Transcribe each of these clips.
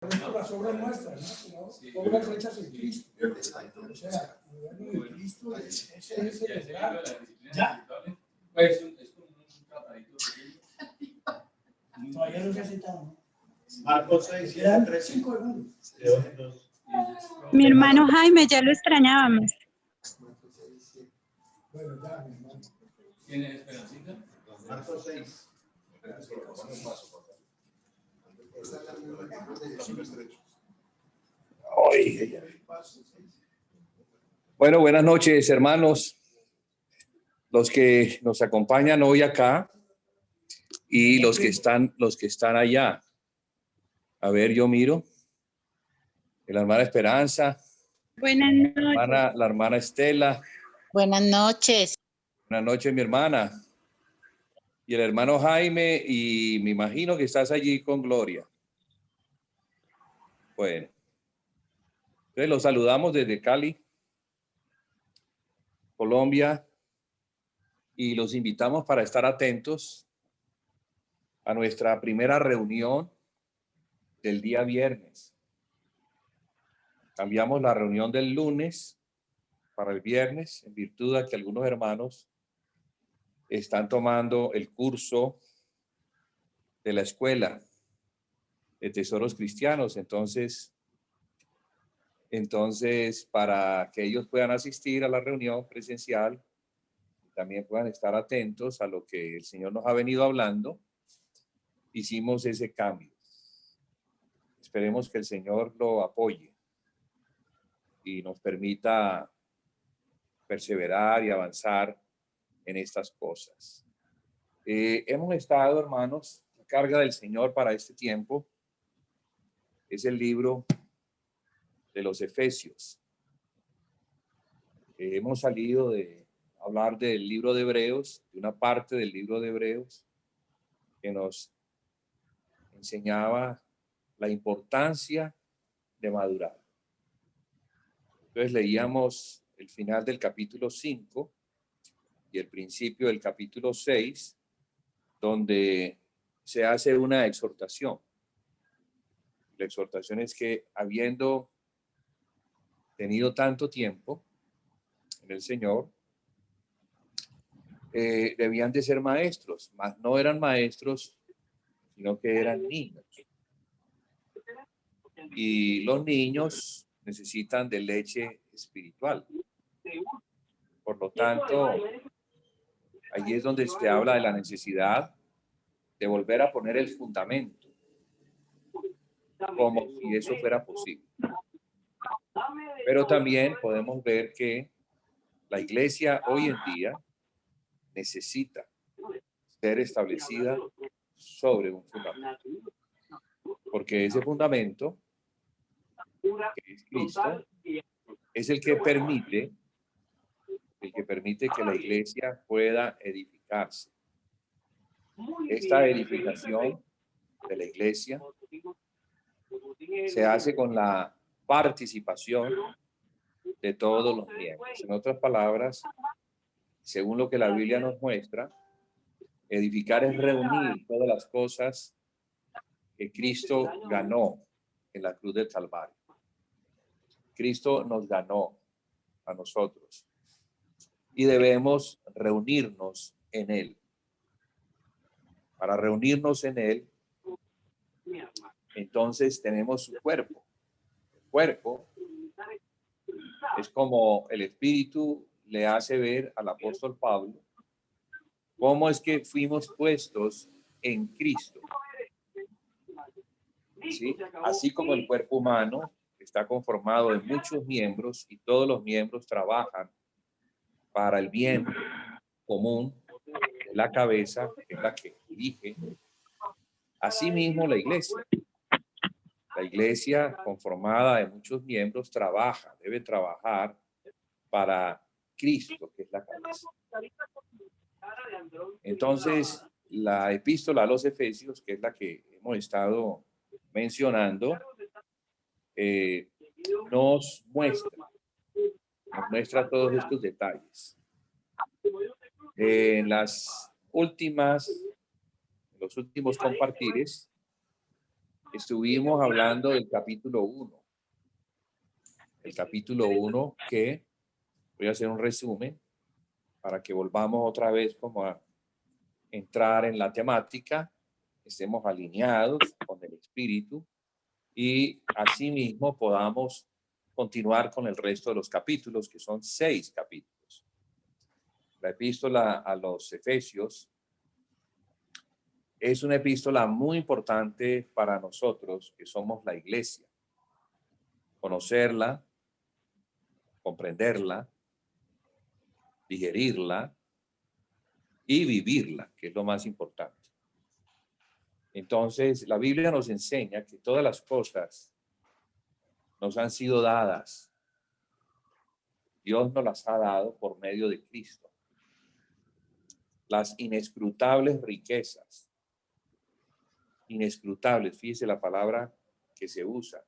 las obras nuestras, ¿no? Sino obras hechas en Cristo. O sea, el gobierno de Cristo, ese es el lugar. Ya. Pues es como un tratadito pequeño. Todavía no se ha citado, ¿no? Marcos 6, 3, 5 segundos. Mi hermano Jaime, ya lo extrañábamos. Bueno, ya, mi hermano. ¿Tiene Esperancita? Marcos 6. Bueno, buenas noches, hermanos, los que nos acompañan hoy acá y los que están allá. A ver, yo miro. La hermana Esperanza. Buenas noches. La hermana Estela. Buenas noches. Buenas noches, mi hermana. Y el hermano Jaime, y me imagino que estás allí con Gloria. Bueno. Entonces los saludamos desde Cali, Colombia, y los invitamos para estar atentos a nuestra primera reunión del día viernes. Cambiamos la reunión del lunes para el viernes en virtud de que algunos hermanos están tomando el curso de la escuela de tesoros cristianos. Entonces, para que ellos puedan asistir a la reunión presencial, también puedan estar atentos a lo que el Señor nos ha venido hablando, hicimos ese cambio. Esperemos que el Señor lo apoye y nos permita perseverar y avanzar en estas cosas. Hemos estado, hermanos, la carga del Señor para este tiempo es el libro de los Efesios. Hemos salido de hablar del libro de Hebreos, de una parte del libro de Hebreos que nos enseñaba la importancia de madurar. Entonces leíamos el final del capítulo 5 y el principio del capítulo 6, donde se hace una exhortación. La exhortación es que habiendo tenido tanto tiempo en el Señor, debían de ser maestros, mas no eran maestros, sino que eran niños. Y los niños necesitan de leche espiritual. Por lo tanto, allí es donde se habla de la necesidad de volver a poner el fundamento, como si eso fuera posible. Pero también podemos ver que la iglesia hoy en día necesita ser establecida sobre un fundamento. Porque ese fundamento, que es Cristo, es el que permite que la iglesia pueda edificarse. Esta edificación de la iglesia se hace con la participación de todos los miembros. En otras palabras, según lo que la Biblia nos muestra, edificar es reunir todas las cosas que Cristo ganó en la cruz del Calvario. Cristo nos ganó a nosotros y debemos reunirnos en Él. Para reunirnos en Él, entonces tenemos su cuerpo. El cuerpo es como el Espíritu le hace ver al apóstol Pablo cómo es que fuimos puestos en Cristo. ¿Sí? Así como el cuerpo humano está conformado de muchos miembros y todos los miembros trabajan para el bien común de la cabeza, que es la que dirige. Asimismo, la iglesia conformada de muchos miembros debe trabajar para Cristo, que es la cabeza. Entonces, la epístola a los Efesios, que es la que hemos estado mencionando, nos muestra todos estos detalles. En los últimos compartires, estuvimos hablando del capítulo 1. El capítulo 1 que voy a hacer un resumen para que volvamos otra vez como a entrar en la temática, estemos alineados con el espíritu y asimismo podamos continuar con el resto de los capítulos, que son 6 capítulos. La epístola a los Efesios es una epístola muy importante para nosotros que somos la iglesia. Conocerla, comprenderla, digerirla y vivirla, que es lo más importante. Entonces, la Biblia nos enseña que todas las cosas nos han sido dadas. Dios nos las ha dado por medio de Cristo. Las inescrutables riquezas. Inescrutables, fíjese la palabra que se usa.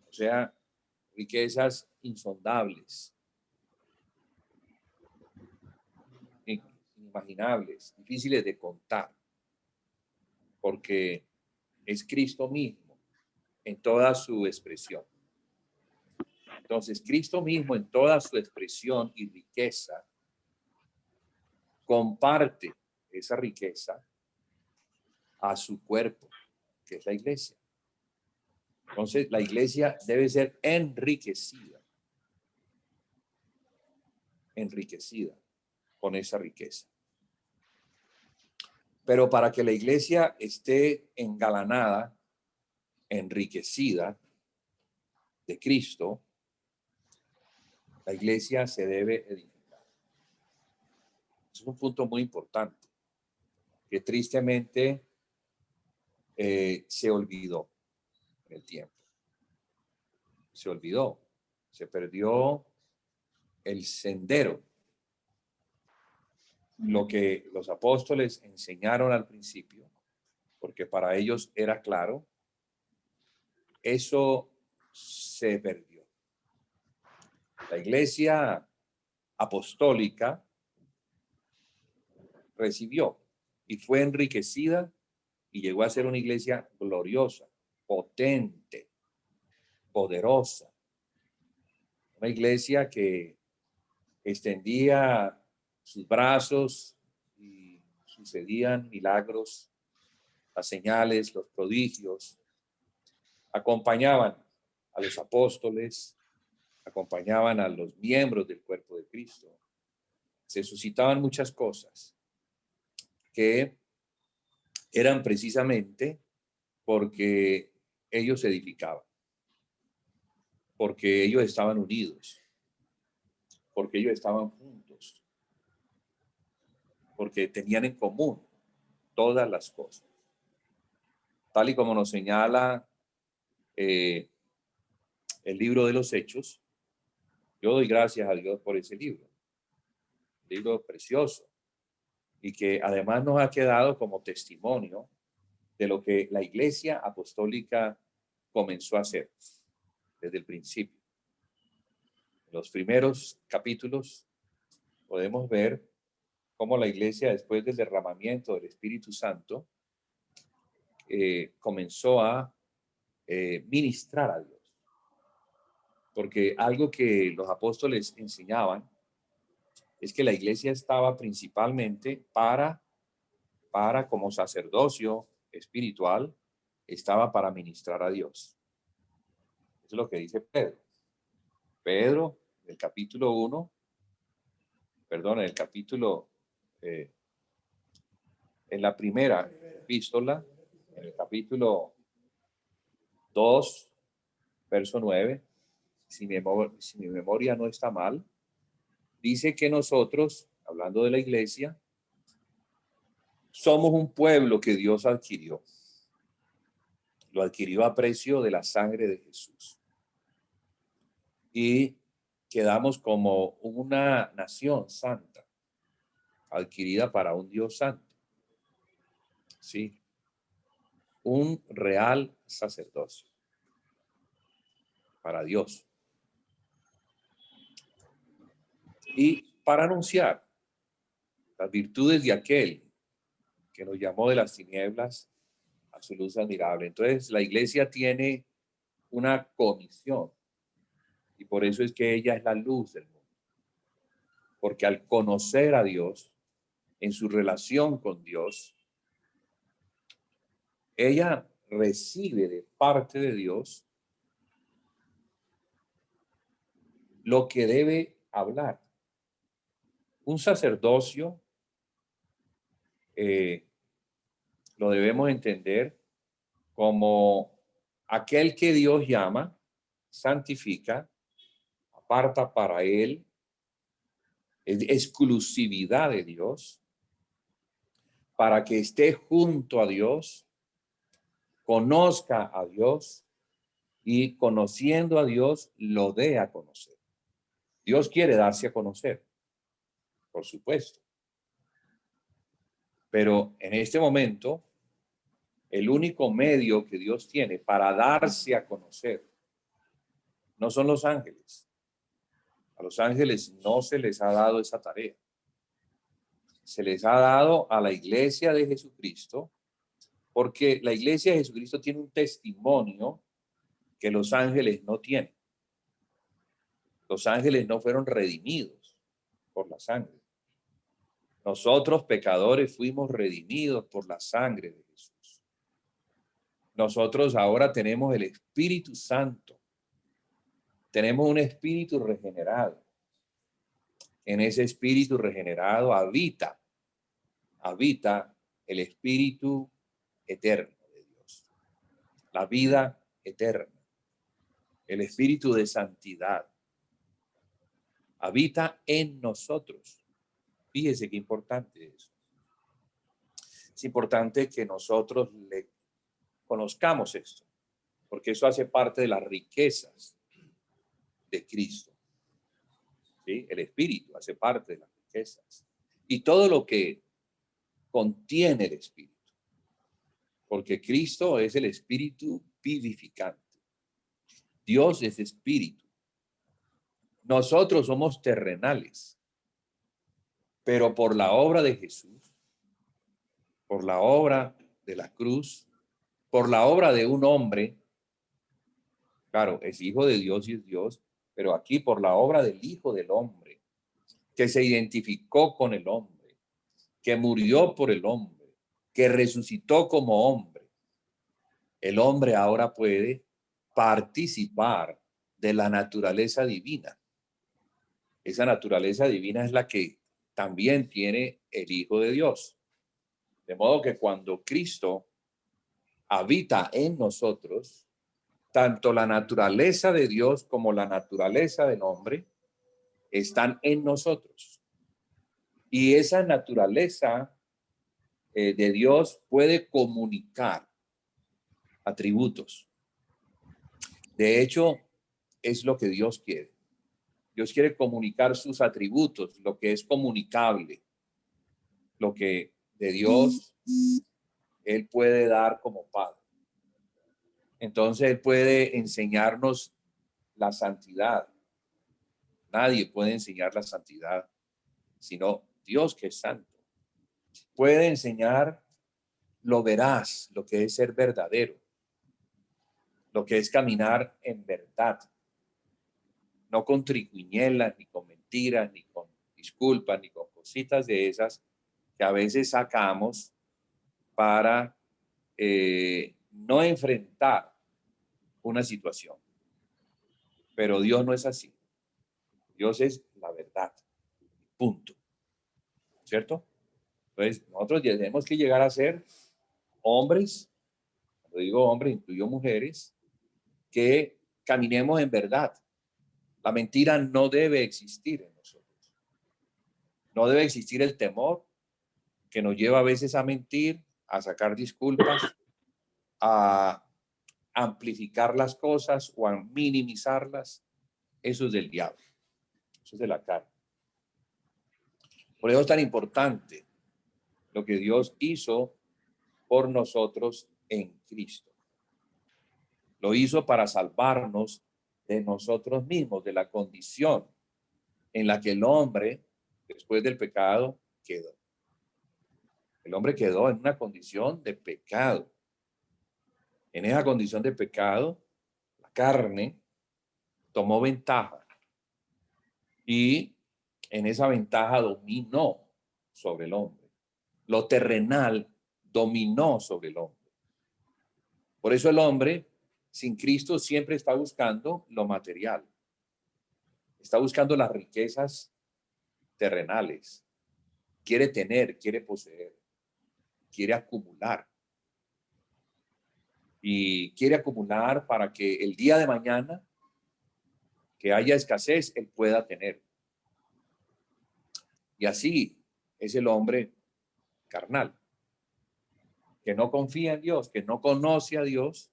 O sea, riquezas insondables, inimaginables, difíciles de contar, porque es Cristo mismo en toda su expresión. Entonces, Cristo mismo en toda su expresión y riqueza comparte esa riqueza a su cuerpo, que es la iglesia. Entonces, la iglesia debe ser enriquecida con esa riqueza. Pero para que la iglesia esté engalanada, enriquecida de Cristo, la iglesia se debe edificar. Es un punto muy importante que tristemente se olvidó en el tiempo. Se olvidó, se perdió el sendero. Lo que los apóstoles enseñaron al principio, porque para ellos era claro, eso se perdió. La iglesia apostólica recibió y fue enriquecida y llegó a ser una iglesia gloriosa, potente, poderosa. Una iglesia que extendía sus brazos y sucedían milagros, las señales, los prodigios, acompañaban a los apóstoles, acompañaban a los miembros del cuerpo de Cristo. Se suscitaban muchas cosas que eran precisamente porque ellos se edificaban, porque ellos estaban unidos, porque ellos estaban juntos, porque tenían en común todas las cosas. Tal y como nos señala el libro de los Hechos, yo doy gracias a Dios por ese libro. Un libro precioso y que además nos ha quedado como testimonio de lo que la Iglesia Apostólica comenzó a hacer desde el principio. En los primeros capítulos podemos ver cómo la Iglesia, después del derramamiento del Espíritu Santo, comenzó a ministrar a Dios. Porque algo que los apóstoles enseñaban es que la iglesia estaba principalmente para como sacerdocio espiritual, estaba para ministrar a Dios. Eso es lo que dice Pedro. Pedro, en el capítulo 1, perdón, en el capítulo, en la primera epístola, en el capítulo 2, verso 9, si mi memoria no está mal, dice que nosotros, hablando de la iglesia, somos un pueblo que Dios adquirió. Lo adquirió a precio de la sangre de Jesús. Y quedamos como una nación santa, adquirida para un Dios santo. Sí. Un real sacerdocio para Dios. Y para anunciar las virtudes de aquel que nos llamó de las tinieblas a su luz admirable. Entonces, la iglesia tiene una comisión y por eso es que ella es la luz del mundo. Porque al conocer a Dios, en su relación con Dios, ella recibe de parte de Dios lo que debe hablar. Un sacerdocio lo debemos entender como aquel que Dios llama, santifica, aparta para él, es exclusividad de Dios, para que esté junto a Dios, conozca a Dios y conociendo a Dios lo dé a conocer. Dios quiere darse a conocer, por supuesto. Pero en este momento, el único medio que Dios tiene para darse a conocer no son los ángeles. A los ángeles no se les ha dado esa tarea. Se les ha dado a la iglesia de Jesucristo, porque la iglesia de Jesucristo tiene un testimonio que los ángeles no tienen. Los ángeles no fueron redimidos por la sangre. Nosotros, pecadores, fuimos redimidos por la sangre de Jesús. Nosotros ahora tenemos el Espíritu Santo. Tenemos un espíritu regenerado. En ese espíritu regenerado habita el espíritu eterno de Dios. La vida eterna. El espíritu de santidad. Habita en nosotros. Fíjese qué importante es. Es importante que nosotros le conozcamos esto, porque eso hace parte de las riquezas de Cristo. ¿Sí? El Espíritu hace parte de las riquezas. Y todo lo que contiene el Espíritu. Porque Cristo es el Espíritu vivificante. Dios es Espíritu. Nosotros somos terrenales. Pero por la obra de Jesús, por la obra de la cruz, por la obra de un hombre, claro, es hijo de Dios y es Dios, pero aquí por la obra del Hijo del Hombre, que se identificó con el hombre, que murió por el hombre, que resucitó como hombre, el hombre ahora puede participar de la naturaleza divina. Esa naturaleza divina es la que también tiene el Hijo de Dios. De modo que cuando Cristo habita en nosotros, tanto la naturaleza de Dios como la naturaleza del hombre están en nosotros. Y esa naturaleza de Dios puede comunicar atributos. De hecho, es lo que Dios quiere. Dios quiere comunicar sus atributos, lo que es comunicable, lo que de Dios Él puede dar como Padre. Entonces Él puede enseñarnos la santidad. Nadie puede enseñar la santidad, sino Dios que es santo. Puede enseñar lo veraz, lo que es ser verdadero, lo que es caminar en verdad, no con triquiñuelas, ni con mentiras, ni con disculpas, ni con cositas de esas que a veces sacamos para no enfrentar una situación. Pero Dios no es así. Dios es la verdad. Punto. ¿Cierto? Entonces, nosotros tenemos que llegar a ser hombres, cuando digo hombres, incluyo mujeres, que caminemos en verdad. La mentira no debe existir en nosotros. No debe existir el temor que nos lleva a veces a mentir, a sacar disculpas, a amplificar las cosas o a minimizarlas. Eso es del diablo. Eso es de la carne. Por eso es tan importante lo que Dios hizo por nosotros en Cristo. Lo hizo para salvarnos de nosotros mismos, de la condición en la que el hombre, después del pecado, quedó. El hombre quedó en una condición de pecado. En esa condición de pecado, la carne tomó ventaja y en esa ventaja dominó sobre el hombre. Lo terrenal dominó sobre el hombre. Por eso el hombre sin Cristo siempre está buscando lo material. Está buscando las riquezas terrenales. Quiere tener, quiere poseer, quiere acumular. Y quiere acumular para que el día de mañana, que haya escasez, él pueda tener. Y así es el hombre carnal, que no confía en Dios, que no conoce a Dios,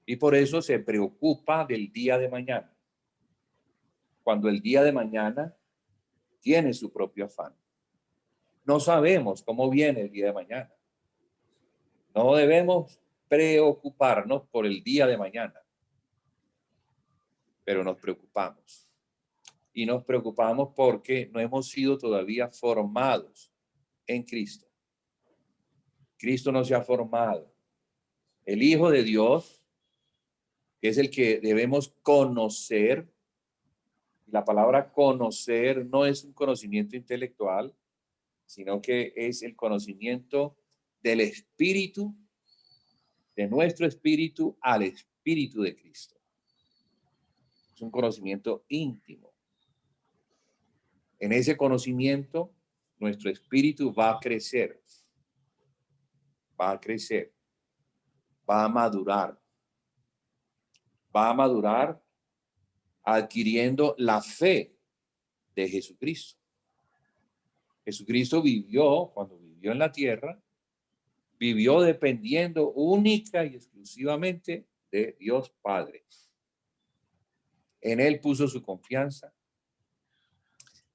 y por eso se preocupa del día de mañana. Cuando el día de mañana tiene su propio afán. No sabemos cómo viene el día de mañana. No debemos preocuparnos por el día de mañana, pero nos preocupamos. Y nos preocupamos porque no hemos sido todavía formados en Cristo. Cristo no se ha formado. El Hijo de Dios, que es el que debemos conocer. La palabra conocer no es un conocimiento intelectual, sino que es el conocimiento del Espíritu, de nuestro Espíritu al Espíritu de Cristo. Es un conocimiento íntimo. En ese conocimiento, nuestro espíritu va a crecer, va a crecer, va a madurar adquiriendo la fe de Jesucristo. Jesucristo vivió, cuando vivió en la tierra, vivió dependiendo única y exclusivamente de Dios Padre. En él puso su confianza.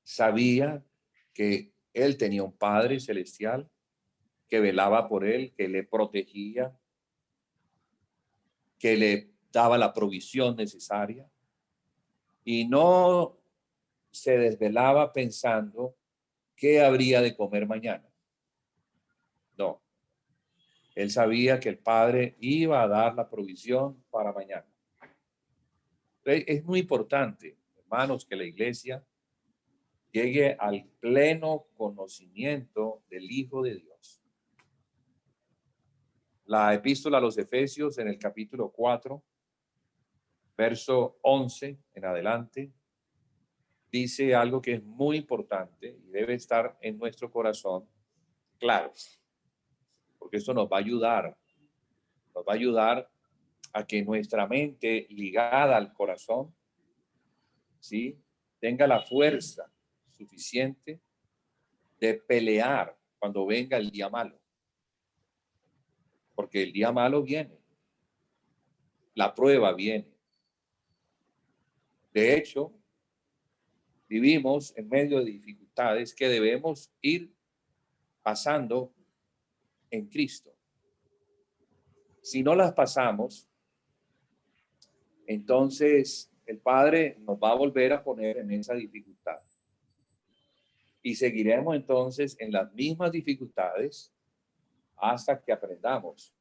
Sabía que él tenía un Padre celestial que velaba por él, que le protegía, que le daba la provisión necesaria. Y no se desvelaba pensando qué habría de comer mañana. No. Él sabía que el Padre iba a dar la provisión para mañana. Entonces, es muy importante, hermanos, que la iglesia llegue al pleno conocimiento del Hijo de Dios. La epístola a los Efesios en el capítulo 4, verso 11 en adelante, dice algo que es muy importante y debe estar en nuestro corazón claro, porque esto nos va a ayudar a que nuestra mente ligada al corazón, ¿sí?, tenga la fuerza suficiente de pelear cuando venga el día malo. Porque el día malo viene. La prueba viene. De hecho, vivimos en medio de dificultades que debemos ir pasando en Cristo. Si no las pasamos, entonces el Padre nos va a volver a poner en esa dificultad. Y seguiremos entonces en las mismas dificultades hasta que aprendamos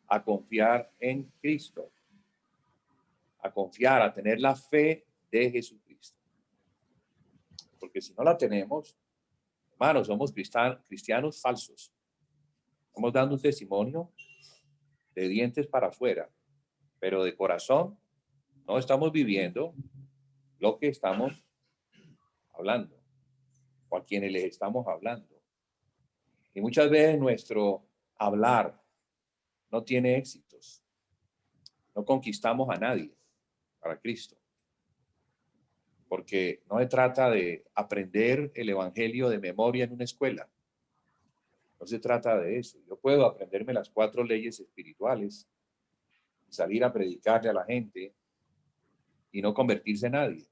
a confiar en Cristo, a confiar, a tener la fe de Jesucristo. Porque si no la tenemos, hermanos, somos cristianos falsos. Estamos dando un testimonio de dientes para afuera, pero de corazón no estamos viviendo lo que estamos hablando o a quienes les estamos hablando. Y muchas veces nuestro hablar no tiene éxitos. No conquistamos a nadie para Cristo. Porque no se trata de aprender el evangelio de memoria en una escuela. No se trata de eso. Yo puedo aprenderme las 4 leyes espirituales, salir a predicarle a la gente y no convertirse en nadie.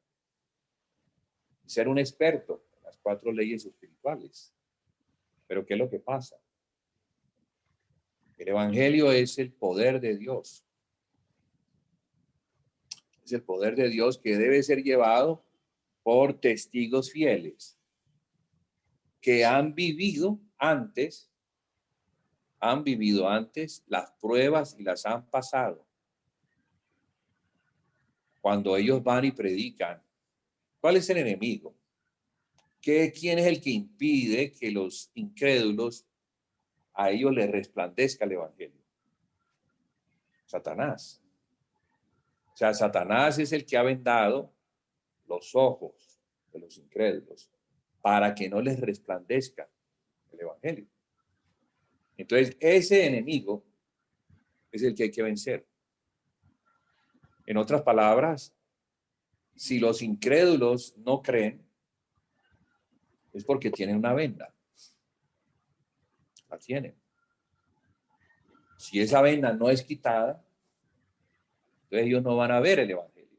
Ser un experto en las 4 leyes espirituales. Pero ¿qué es lo que pasa? El evangelio es el poder de Dios. Es el poder de Dios que debe ser llevado por testigos fieles que han vivido antes han vivido antes las pruebas y las han pasado. Cuando ellos van y predican, ¿cuál es el enemigo? ¿Quién es el que impide que los incrédulos a ellos les resplandezca el evangelio? Satanás. O sea, Satanás es el que ha vendado los ojos de los incrédulos para que no les resplandezca el evangelio. Entonces, ese enemigo es el que hay que vencer. En otras palabras, si los incrédulos no creen, es porque tienen una venda. La tienen. Si esa venda no es quitada, entonces ellos no van a ver el evangelio.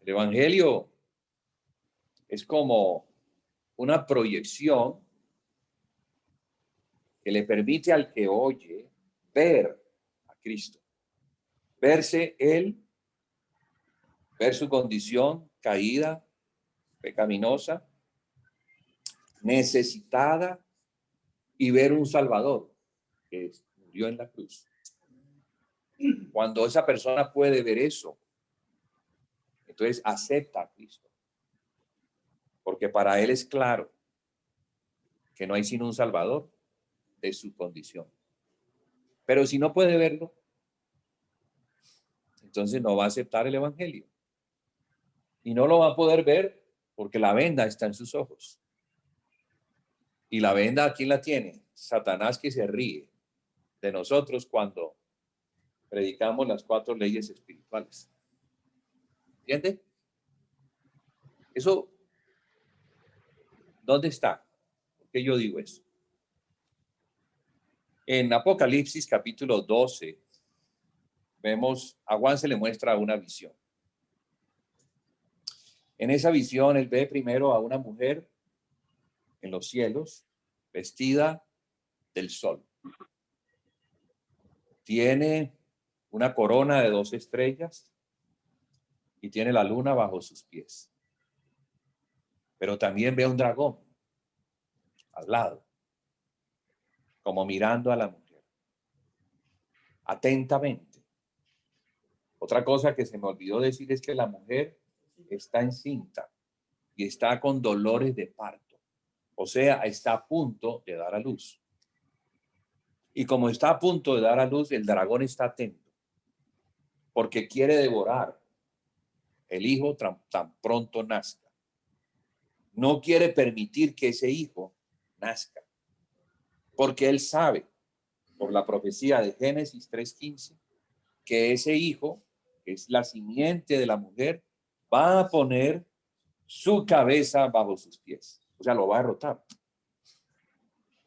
El evangelio es como una proyección que le permite al que oye ver a Cristo. Verse él, ver su condición caída, pecaminosa, necesitada, y ver un Salvador que murió en la cruz. Cuando esa persona puede ver eso, entonces acepta a Cristo. Porque para él es claro que no hay sino un Salvador de su condición. Pero si no puede verlo, entonces no va a aceptar el evangelio. Y no lo va a poder ver porque la venda está en sus ojos. Y la venda, ¿quién la tiene? Satanás, que se ríe de nosotros cuando predicamos las 4 leyes espirituales. ¿Entiende? Eso, ¿dónde está? ¿Por qué yo digo eso? En Apocalipsis capítulo 12, vemos, a Juan se le muestra una visión. En esa visión, él ve primero a una mujer en los cielos, vestida del sol. Tiene una corona de 2 estrellas y tiene la luna bajo sus pies. Pero también ve un dragón al lado, como mirando a la mujer, atentamente. Otra cosa que se me olvidó decir es que la mujer está encinta y está con dolores de parto. O sea, está a punto de dar a luz. Y como está a punto de dar a luz, el dragón está atento, porque quiere devorar el hijo tan pronto nazca. No quiere permitir que ese hijo nazca, porque él sabe, por la profecía de Génesis 3:15, que ese hijo, que es la simiente de la mujer, va a poner su cabeza bajo sus pies. O sea, lo va a derrotar.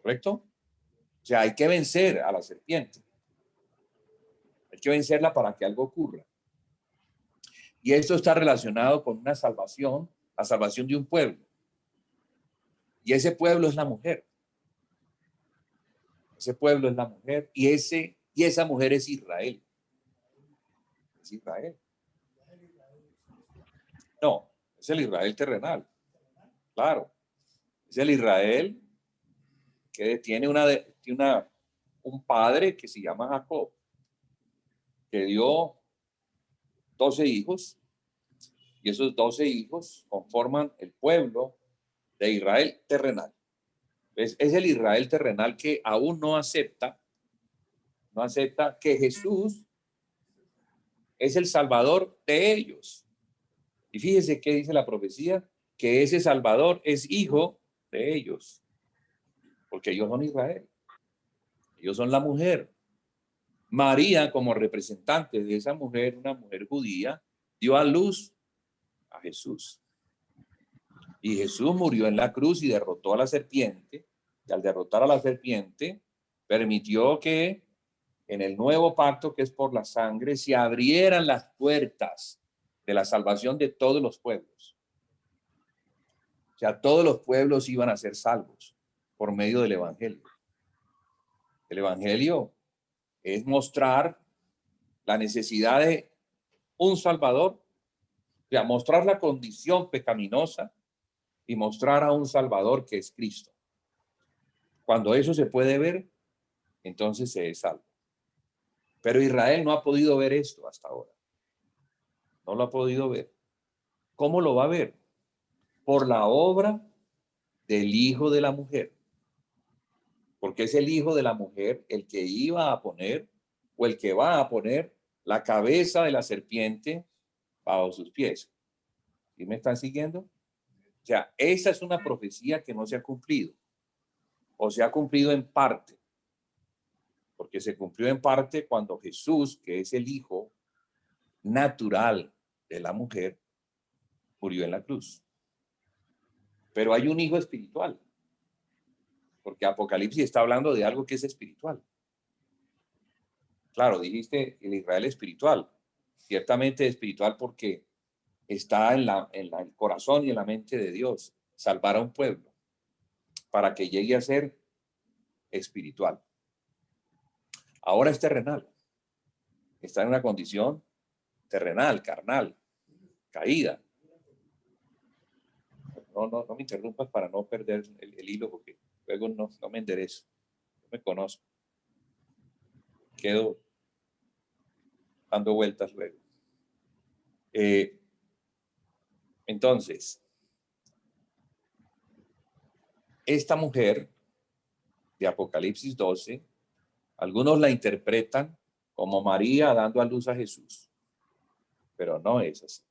¿Correcto? O sea, hay que vencer a la serpiente. Hay que vencerla para que algo ocurra. Y esto está relacionado con una salvación, la salvación de un pueblo. Y ese pueblo es la mujer. Ese pueblo es la mujer y esa mujer es Israel. Es Israel. No, es el Israel terrenal. Claro. Es el Israel que tiene un padre que se llama Jacob, que dio 12 hijos, y esos 12 hijos conforman el pueblo de Israel terrenal. Es el Israel terrenal que aún no acepta que Jesús es el Salvador de ellos. Y fíjese qué dice la profecía, que ese Salvador es hijo de ellos, porque ellos son Israel. Ellos son la mujer. María, como representante de esa mujer, una mujer judía, dio a luz a Jesús. Y Jesús murió en la cruz y derrotó a la serpiente. Y al derrotar a la serpiente, permitió que en el nuevo pacto, que es por la sangre, se abrieran las puertas de la salvación de todos los pueblos. O sea, todos los pueblos iban a ser salvos por medio del evangelio. El evangelio es mostrar la necesidad de un Salvador, o sea, mostrar la condición pecaminosa y mostrar a un Salvador que es Cristo. Cuando eso se puede ver, entonces se es salvo. Pero Israel no ha podido ver esto hasta ahora. No lo ha podido ver. ¿Cómo lo va a ver? Por la obra del hijo de la mujer. Porque es el hijo de la mujer el que iba a poner o el que va a poner la cabeza de la serpiente bajo sus pies. ¿Sí me están siguiendo? O sea, esa es una profecía que no se ha cumplido. O se ha cumplido en parte. Porque se cumplió en parte cuando Jesús, que es el hijo natural de la mujer, murió en la cruz. Pero hay un hijo espiritual. Porque Apocalipsis está hablando de algo que es espiritual. Claro, dijiste el Israel espiritual. Ciertamente espiritual porque está en el corazón y en la mente de Dios. Salvar a un pueblo para que llegue a ser espiritual. Ahora es terrenal. Está en una condición terrenal, carnal, caída. No me interrumpas para no perder el hilo porque luego no me enderezo. No me conozco. Quedo dando vueltas luego. Entonces, esta mujer de Apocalipsis 12, algunos la interpretan como María dando a luz a Jesús, pero no es así.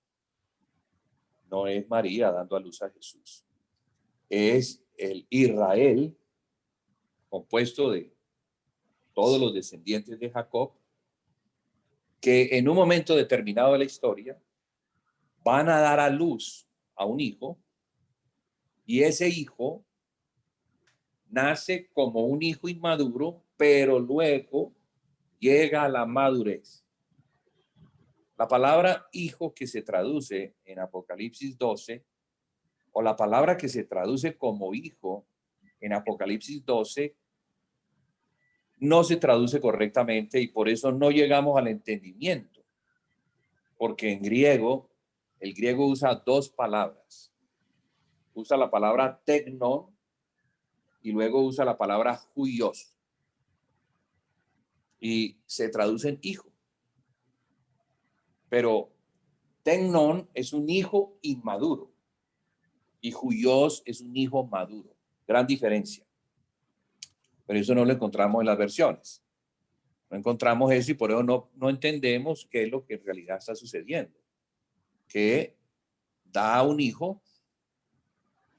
No es María dando a luz a Jesús. Es el Israel compuesto de todos los descendientes de Jacob, que en un momento determinado de la historia van a dar a luz a un hijo, y ese hijo nace como un hijo inmaduro, pero luego llega a la madurez. La palabra hijo que se traduce en Apocalipsis 12, o la palabra que se traduce como hijo en Apocalipsis 12, no se traduce correctamente y por eso no llegamos al entendimiento. Porque en griego, el griego usa dos palabras. Usa la palabra teknon y luego usa la palabra huios. Y se traduce en hijo. Pero teknon es un hijo inmaduro y huios es un hijo maduro. Gran diferencia. Pero eso no lo encontramos en las versiones. No encontramos eso y por eso no entendemos qué es lo que en realidad está sucediendo. Que da un hijo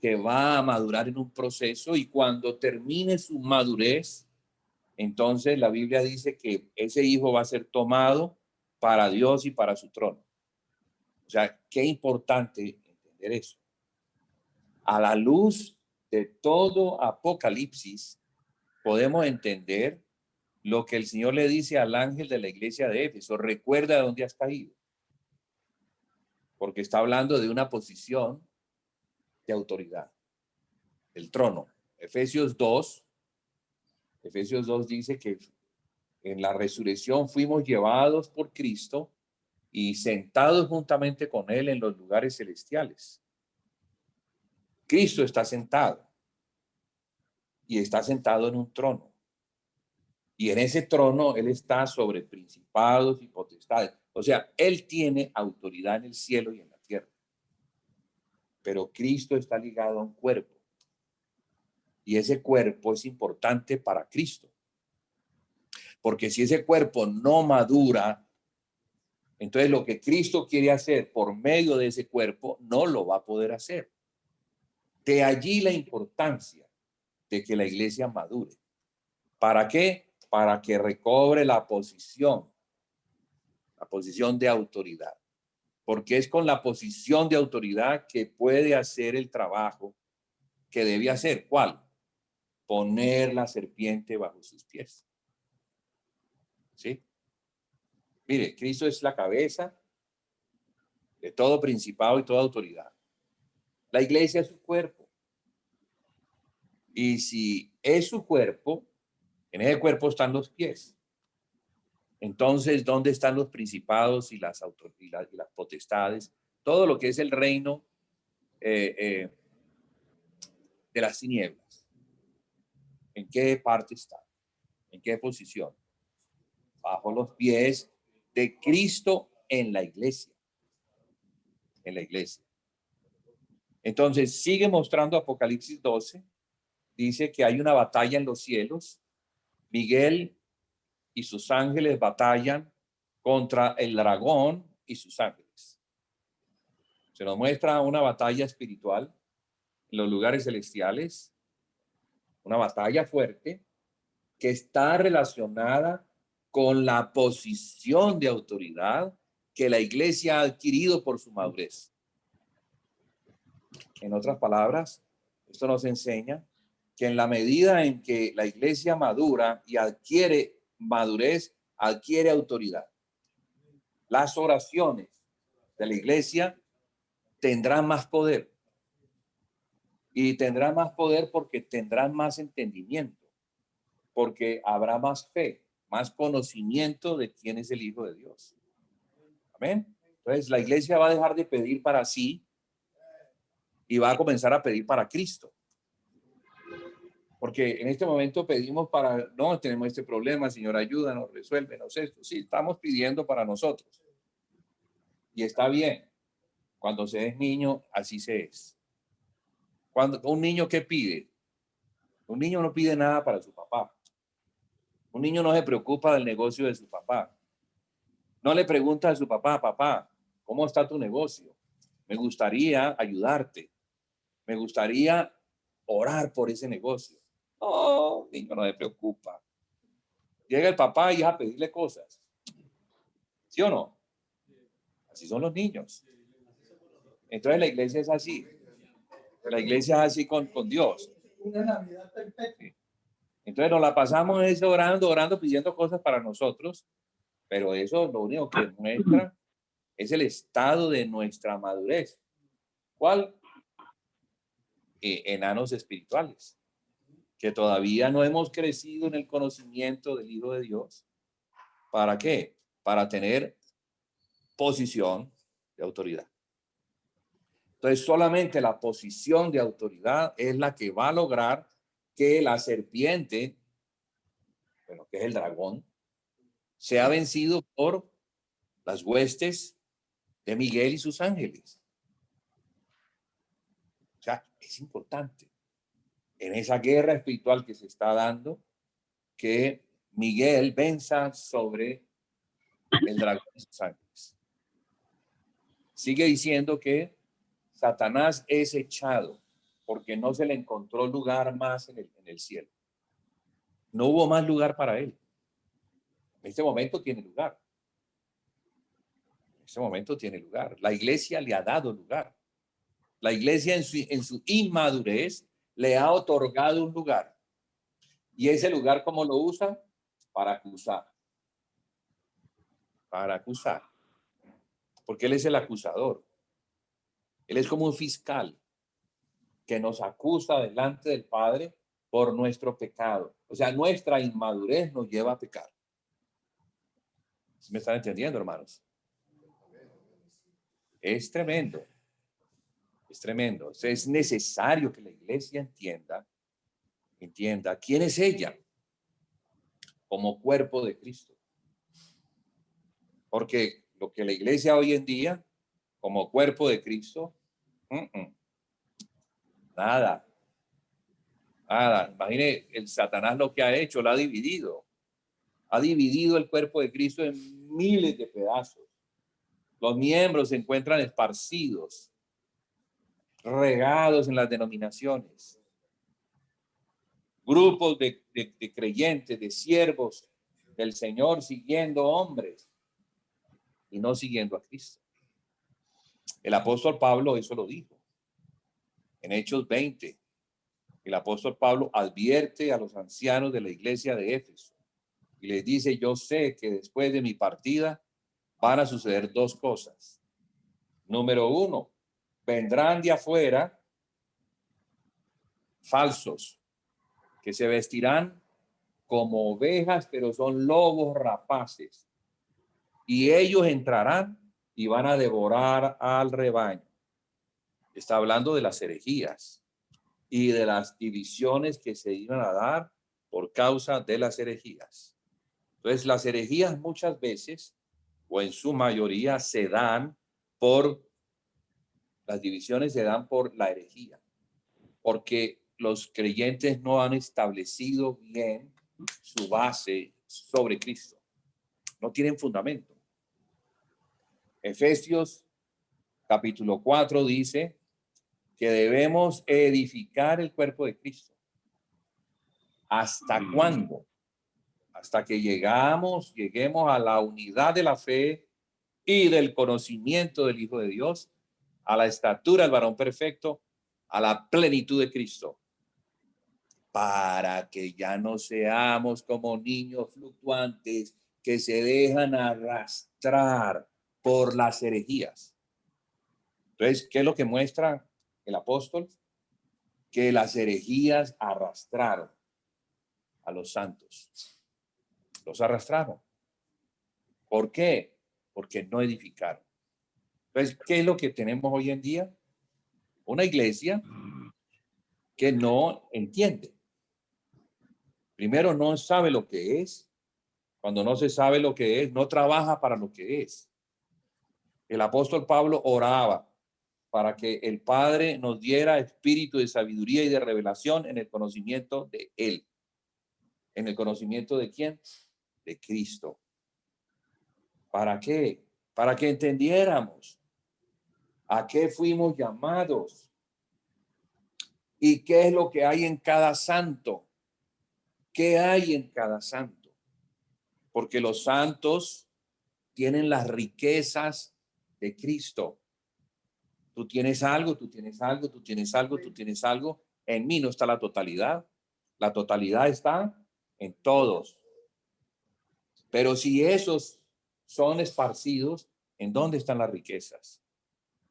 que va a madurar en un proceso y cuando termine su madurez, entonces la Biblia dice que ese hijo va a ser tomado para Dios y para su trono. O sea, qué importante entender eso. A la luz de todo Apocalipsis, podemos entender lo que el Señor le dice al ángel de la iglesia de Éfeso: recuerda de dónde has caído. Porque está hablando de una posición de autoridad, el trono. Efesios 2 dice que en la resurrección fuimos llevados por Cristo y sentados juntamente con Él en los lugares celestiales. Cristo está sentado y está sentado en un trono. Y en ese trono Él está sobre principados y potestades. O sea, Él tiene autoridad en el cielo y en la tierra. Pero Cristo está ligado a un cuerpo. Y ese cuerpo es importante para Cristo. Porque si ese cuerpo no madura, entonces lo que Cristo quiere hacer por medio de ese cuerpo no lo va a poder hacer. De allí la importancia de que la iglesia madure. ¿Para qué? Para que recobre la posición de autoridad. Porque es con la posición de autoridad que puede hacer el trabajo que debe hacer. ¿Cuál? Poner la serpiente bajo sus pies. ¿Sí? Mire, Cristo es la cabeza de todo principado y toda autoridad. La iglesia es su cuerpo. Y si es su cuerpo, en ese cuerpo están los pies. Entonces, ¿dónde están los principados y las potestades? Todo lo que es el reino de las tinieblas. ¿En qué parte está? ¿En qué posición? Bajo los pies de Cristo en la iglesia. En la iglesia. Entonces, sigue mostrando Apocalipsis 12. Dice que hay una batalla en los cielos. Miguel y sus ángeles batallan contra el dragón y sus ángeles. Se nos muestra una batalla espiritual en los lugares celestiales, una batalla fuerte que está relacionada con la posición de autoridad que la iglesia ha adquirido por su madurez. En otras palabras, esto nos enseña que en la medida en que la iglesia madura y adquiere madurez, adquiere autoridad. Las oraciones de la iglesia tendrán más poder. Y tendrán más poder porque tendrán más entendimiento, porque habrá más fe, más conocimiento de quién es el Hijo de Dios. Amén. Entonces la iglesia va a dejar de pedir para sí y va a comenzar a pedir para Cristo. Porque en este momento pedimos para, no, tenemos este problema, Señor, ayúdanos, resuélvenos esto. Sí, estamos pidiendo para nosotros. Y está bien. Cuando se es niño, así se es. Cuando un niño, ¿qué pide? Un niño no pide nada para su papá. Un niño no se preocupa del negocio de su papá. No le pregunta a su papá, papá, ¿cómo está tu negocio? Me gustaría ayudarte. Me gustaría orar por ese negocio. No, el niño no se preocupa. Llega el papá y es a pedirle cosas. ¿Sí o no? Así son los niños. Entonces la iglesia es así. La iglesia es así con Dios. Una Navidad perfecta. Entonces nos la pasamos orando, pidiendo cosas para nosotros, pero eso lo único que muestra es el estado de nuestra madurez. ¿Cuál? Enanos espirituales, que todavía no hemos crecido en el conocimiento del Hijo de Dios. ¿Para qué? Para tener posición de autoridad. Entonces, solamente la posición de autoridad es la que va a lograr que la serpiente, bueno, que es el dragón, sea vencido por las huestes de Miguel y sus ángeles. O sea, es importante en esa guerra espiritual que se está dando que Miguel venza sobre el dragón y sus ángeles. Sigue diciendo que Satanás es echado porque no se le encontró lugar más en el cielo. No hubo más lugar para él. En este momento tiene lugar. En este momento tiene lugar. La iglesia le ha dado lugar. La iglesia en su inmadurez le ha otorgado un lugar. Y ese lugar, ¿cómo lo usa? Para acusar. Para acusar. Porque él es el acusador. Él es como un fiscal que nos acusa delante del Padre por nuestro pecado. O sea, nuestra inmadurez nos lleva a pecar. ¿Me están entendiendo, hermanos? Es tremendo. Es tremendo. O sea, es necesario que la iglesia entienda quién es ella como cuerpo de Cristo. Porque lo que la iglesia hoy en día, como cuerpo de Cristo, nada. Imagine el Satanás lo que ha hecho, lo ha dividido. Ha dividido el cuerpo de Cristo en miles de pedazos. Los miembros se encuentran esparcidos, regados en las denominaciones. Grupos de creyentes, de siervos del Señor siguiendo hombres y no siguiendo a Cristo. El apóstol Pablo eso lo dijo. En Hechos 20, el apóstol Pablo advierte a los ancianos de la iglesia de Éfeso y les dice, yo sé que después de mi partida van a suceder dos cosas. Número uno, vendrán de afuera falsos que se vestirán como ovejas, pero son lobos rapaces. Y ellos entrarán y van a devorar al rebaño. Está hablando de las herejías y de las divisiones que se iban a dar por causa de las herejías. Entonces, las herejías muchas veces, o en su mayoría, las divisiones se dan por la herejía, porque los creyentes no han establecido bien su base sobre Cristo. No tienen fundamento. Efesios capítulo 4 dice que debemos edificar el cuerpo de Cristo. ¿Hasta cuándo? Hasta que lleguemos a la unidad de la fe y del conocimiento del Hijo de Dios, a la estatura del varón perfecto, a la plenitud de Cristo, para que ya no seamos como niños fluctuantes que se dejan arrastrar por las herejías. Entonces, ¿qué es lo que muestra el apóstol? Que las herejías arrastraron a los santos. Los arrastraron. ¿Por qué? Porque no edificaron. Entonces, ¿qué es lo que tenemos hoy en día? Una iglesia que no entiende. Primero, no sabe lo que es. Cuando no se sabe lo que es, no trabaja para lo que es. El apóstol Pablo oraba para que el Padre nos diera espíritu de sabiduría y de revelación en el conocimiento de Él. ¿En el conocimiento de quién? De Cristo. ¿Para qué? Para que entendiéramos a qué fuimos llamados y qué es lo que hay en cada santo. ¿Qué hay en cada santo? Porque los santos tienen las riquezas de Cristo. Tú tienes algo, tú tienes algo, tú tienes algo, tú tienes algo. En mí no está la totalidad. La totalidad está en todos. Pero si esos son esparcidos, ¿en dónde están las riquezas?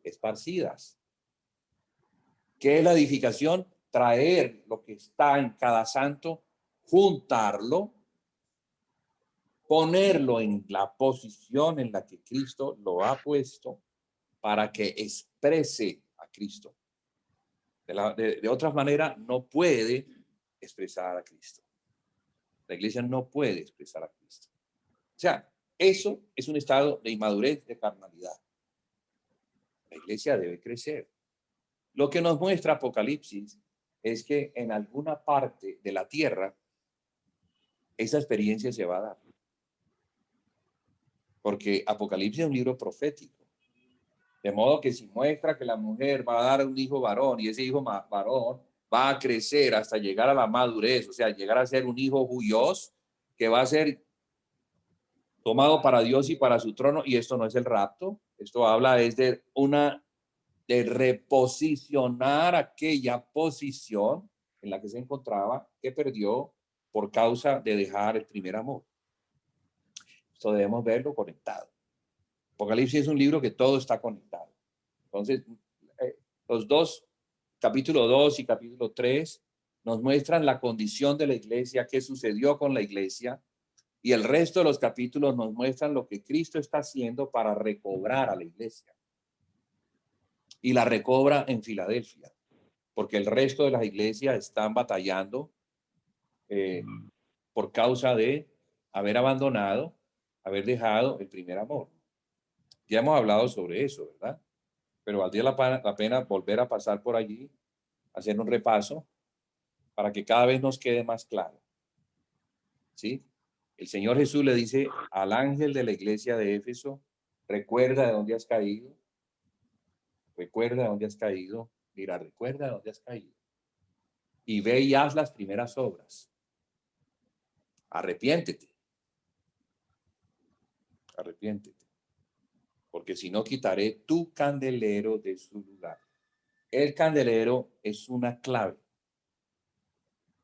Esparcidas. ¿Qué es la edificación? Traer lo que está en cada santo, juntarlo, ponerlo en la posición en la que Cristo lo ha puesto para que exprese a Cristo. De otra manera, no puede expresar a Cristo. La iglesia no puede expresar a Cristo. O sea, eso es un estado de inmadurez, de carnalidad. La iglesia debe crecer. Lo que nos muestra Apocalipsis es que en alguna parte de la tierra esa experiencia se va a dar. Porque Apocalipsis es un libro profético. De modo que si muestra que la mujer va a dar un hijo varón y ese hijo varón va a crecer hasta llegar a la madurez, o sea, llegar a ser un hijo huyos que va a ser tomado para Dios y para su trono, y esto no es el rapto, esto habla de reposicionar aquella posición en la que se encontraba, que perdió por causa de dejar el primer amor. Esto debemos verlo conectado. Apocalipsis es un libro que todo está conectado. Entonces, los dos, capítulo 2 y capítulo 3, nos muestran la condición de la iglesia, qué sucedió con la iglesia, y el resto de los capítulos nos muestran lo que Cristo está haciendo para recobrar a la iglesia. Y la recobra en Filadelfia, porque el resto de las iglesias están batallando por causa de haber abandonado, haber dejado el primer amor. Ya hemos hablado sobre eso, ¿verdad? Pero valdría la pena volver a pasar por allí, hacer un repaso, para que cada vez nos quede más claro. ¿Sí? El Señor Jesús le dice al ángel de la iglesia de Éfeso, recuerda de dónde has caído. Recuerda de dónde has caído. Mira, recuerda de dónde has caído. Y ve y haz las primeras obras. Arrepiéntete. Arrepiéntete. Porque si no, quitaré tu candelero de su lugar. El candelero es una clave.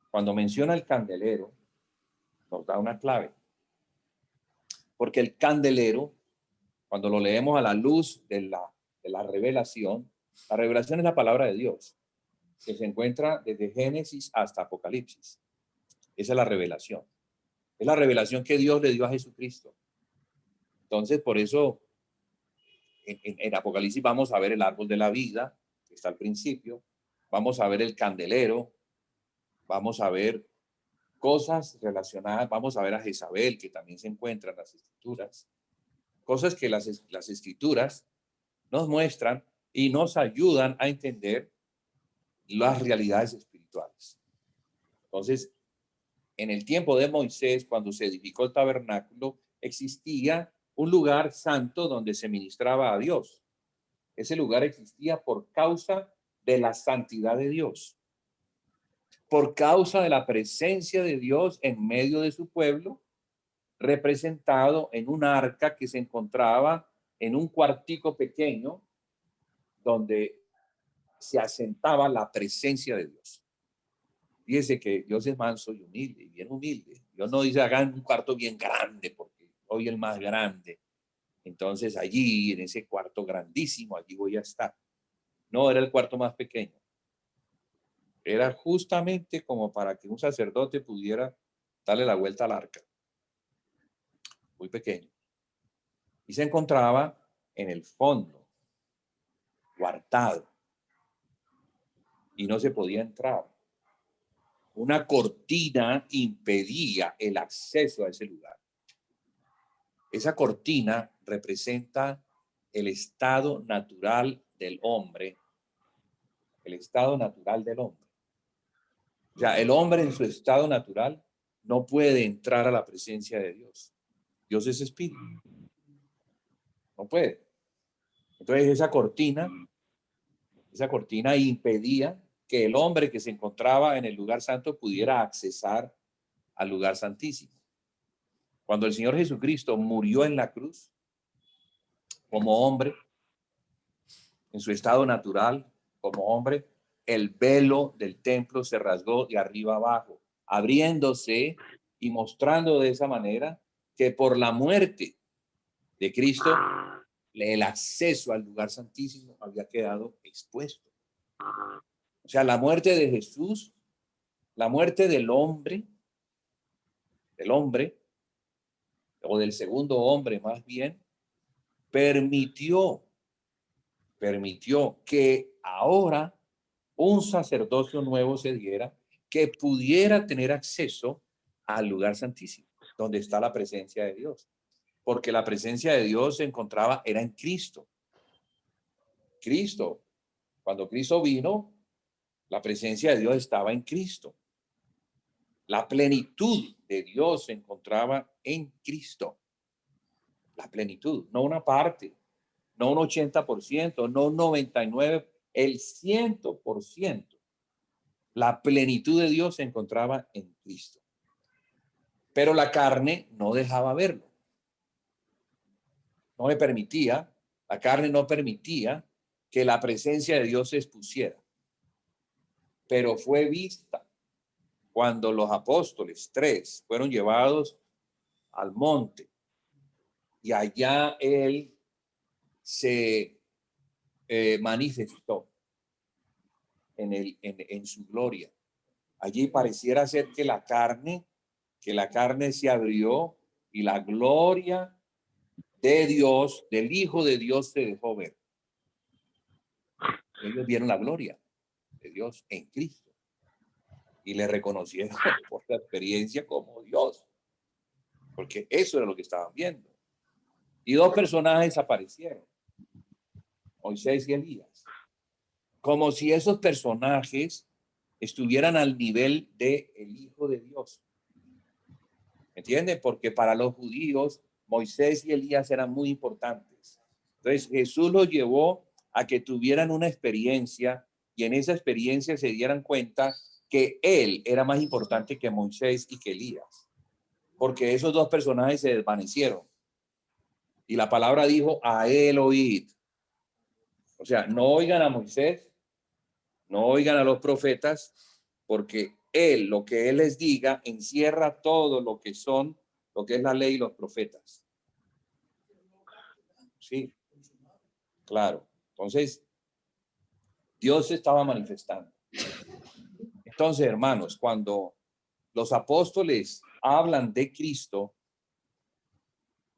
Cuando menciona el candelero, nos da una clave. Porque el candelero, cuando lo leemos a la luz de la revelación es la palabra de Dios, que se encuentra desde Génesis hasta Apocalipsis. Esa es la revelación. Es la revelación que Dios le dio a Jesucristo. Entonces, por eso, en Apocalipsis vamos a ver el árbol de la vida, que está al principio. Vamos a ver el candelero. Vamos a ver cosas relacionadas, vamos a ver a Jezabel, que también se encuentra en las Escrituras, cosas que las Escrituras nos muestran y nos ayudan a entender las realidades espirituales. Entonces, en el tiempo de Moisés, cuando se edificó el tabernáculo, existía un lugar santo donde se ministraba a Dios. Ese lugar existía por causa de la santidad de Dios, por causa de la presencia de Dios en medio de su pueblo, representado en un arca que se encontraba en un cuartico pequeño donde se asentaba la presencia de Dios. Fíjese que Dios es manso y humilde, y bien humilde. Dios no dice hagan un cuarto bien grande, porque soy el más grande. Entonces allí, en ese cuarto grandísimo, allí voy a estar. No, era el cuarto más pequeño. Era justamente como para que un sacerdote pudiera darle la vuelta al arca. Muy pequeño. Y se encontraba en el fondo, guardado. Y no se podía entrar. Una cortina impedía el acceso a ese lugar. Esa cortina representa el estado natural del hombre. El estado natural del hombre. O sea, el hombre en su estado natural no puede entrar a la presencia de Dios. Dios es espíritu. No puede. Entonces esa cortina impedía que el hombre que se encontraba en el lugar santo pudiera accesar al lugar santísimo. Cuando el Señor Jesucristo murió en la cruz, como hombre, en su estado natural, como hombre, el velo del templo se rasgó de arriba abajo, abriéndose y mostrando de esa manera que por la muerte de Cristo, el acceso al lugar santísimo había quedado expuesto. O sea, la muerte de Jesús, la muerte del hombre, o del segundo hombre más bien, permitió que ahora un sacerdocio nuevo se diera que pudiera tener acceso al lugar santísimo, donde está la presencia de Dios. Porque la presencia de Dios se encontraba, era en Cristo. Cristo, cuando Cristo vino, la presencia de Dios estaba en Cristo. La plenitud de Dios se encontraba en Cristo. La plenitud, no una parte, no un 80%, no un 99%, el 100%. La plenitud de Dios se encontraba en Cristo. Pero la carne no dejaba verlo. No le permitía, la carne no permitía que la presencia de Dios se expusiera. Pero fue vista cuando los apóstoles, 3, fueron llevados al monte y allá él se manifestó en su gloria. Allí pareciera ser que la carne se abrió y la gloria de Dios, del Hijo de Dios, se dejó ver. Ellos vieron la gloria de Dios en Cristo y le reconocieron por la experiencia como Dios, porque eso era lo que estaban viendo. Y dos personajes aparecieron, Moisés y Elías, como si esos personajes estuvieran al nivel del Hijo de Dios. ¿Entienden? Porque para los judíos, Moisés y Elías eran muy importantes. Entonces, Jesús los llevó a que tuvieran una experiencia y en esa experiencia se dieran cuenta que él era más importante que Moisés y que Elías. Porque esos dos personajes se desvanecieron. Y la palabra dijo, a él oíd. O sea, no oigan a Moisés, no oigan a los profetas, porque él, lo que él les diga, encierra todo lo que es la ley y los profetas. Sí, claro. Entonces, Dios se estaba manifestando. Entonces, hermanos, cuando los apóstoles hablan de Cristo,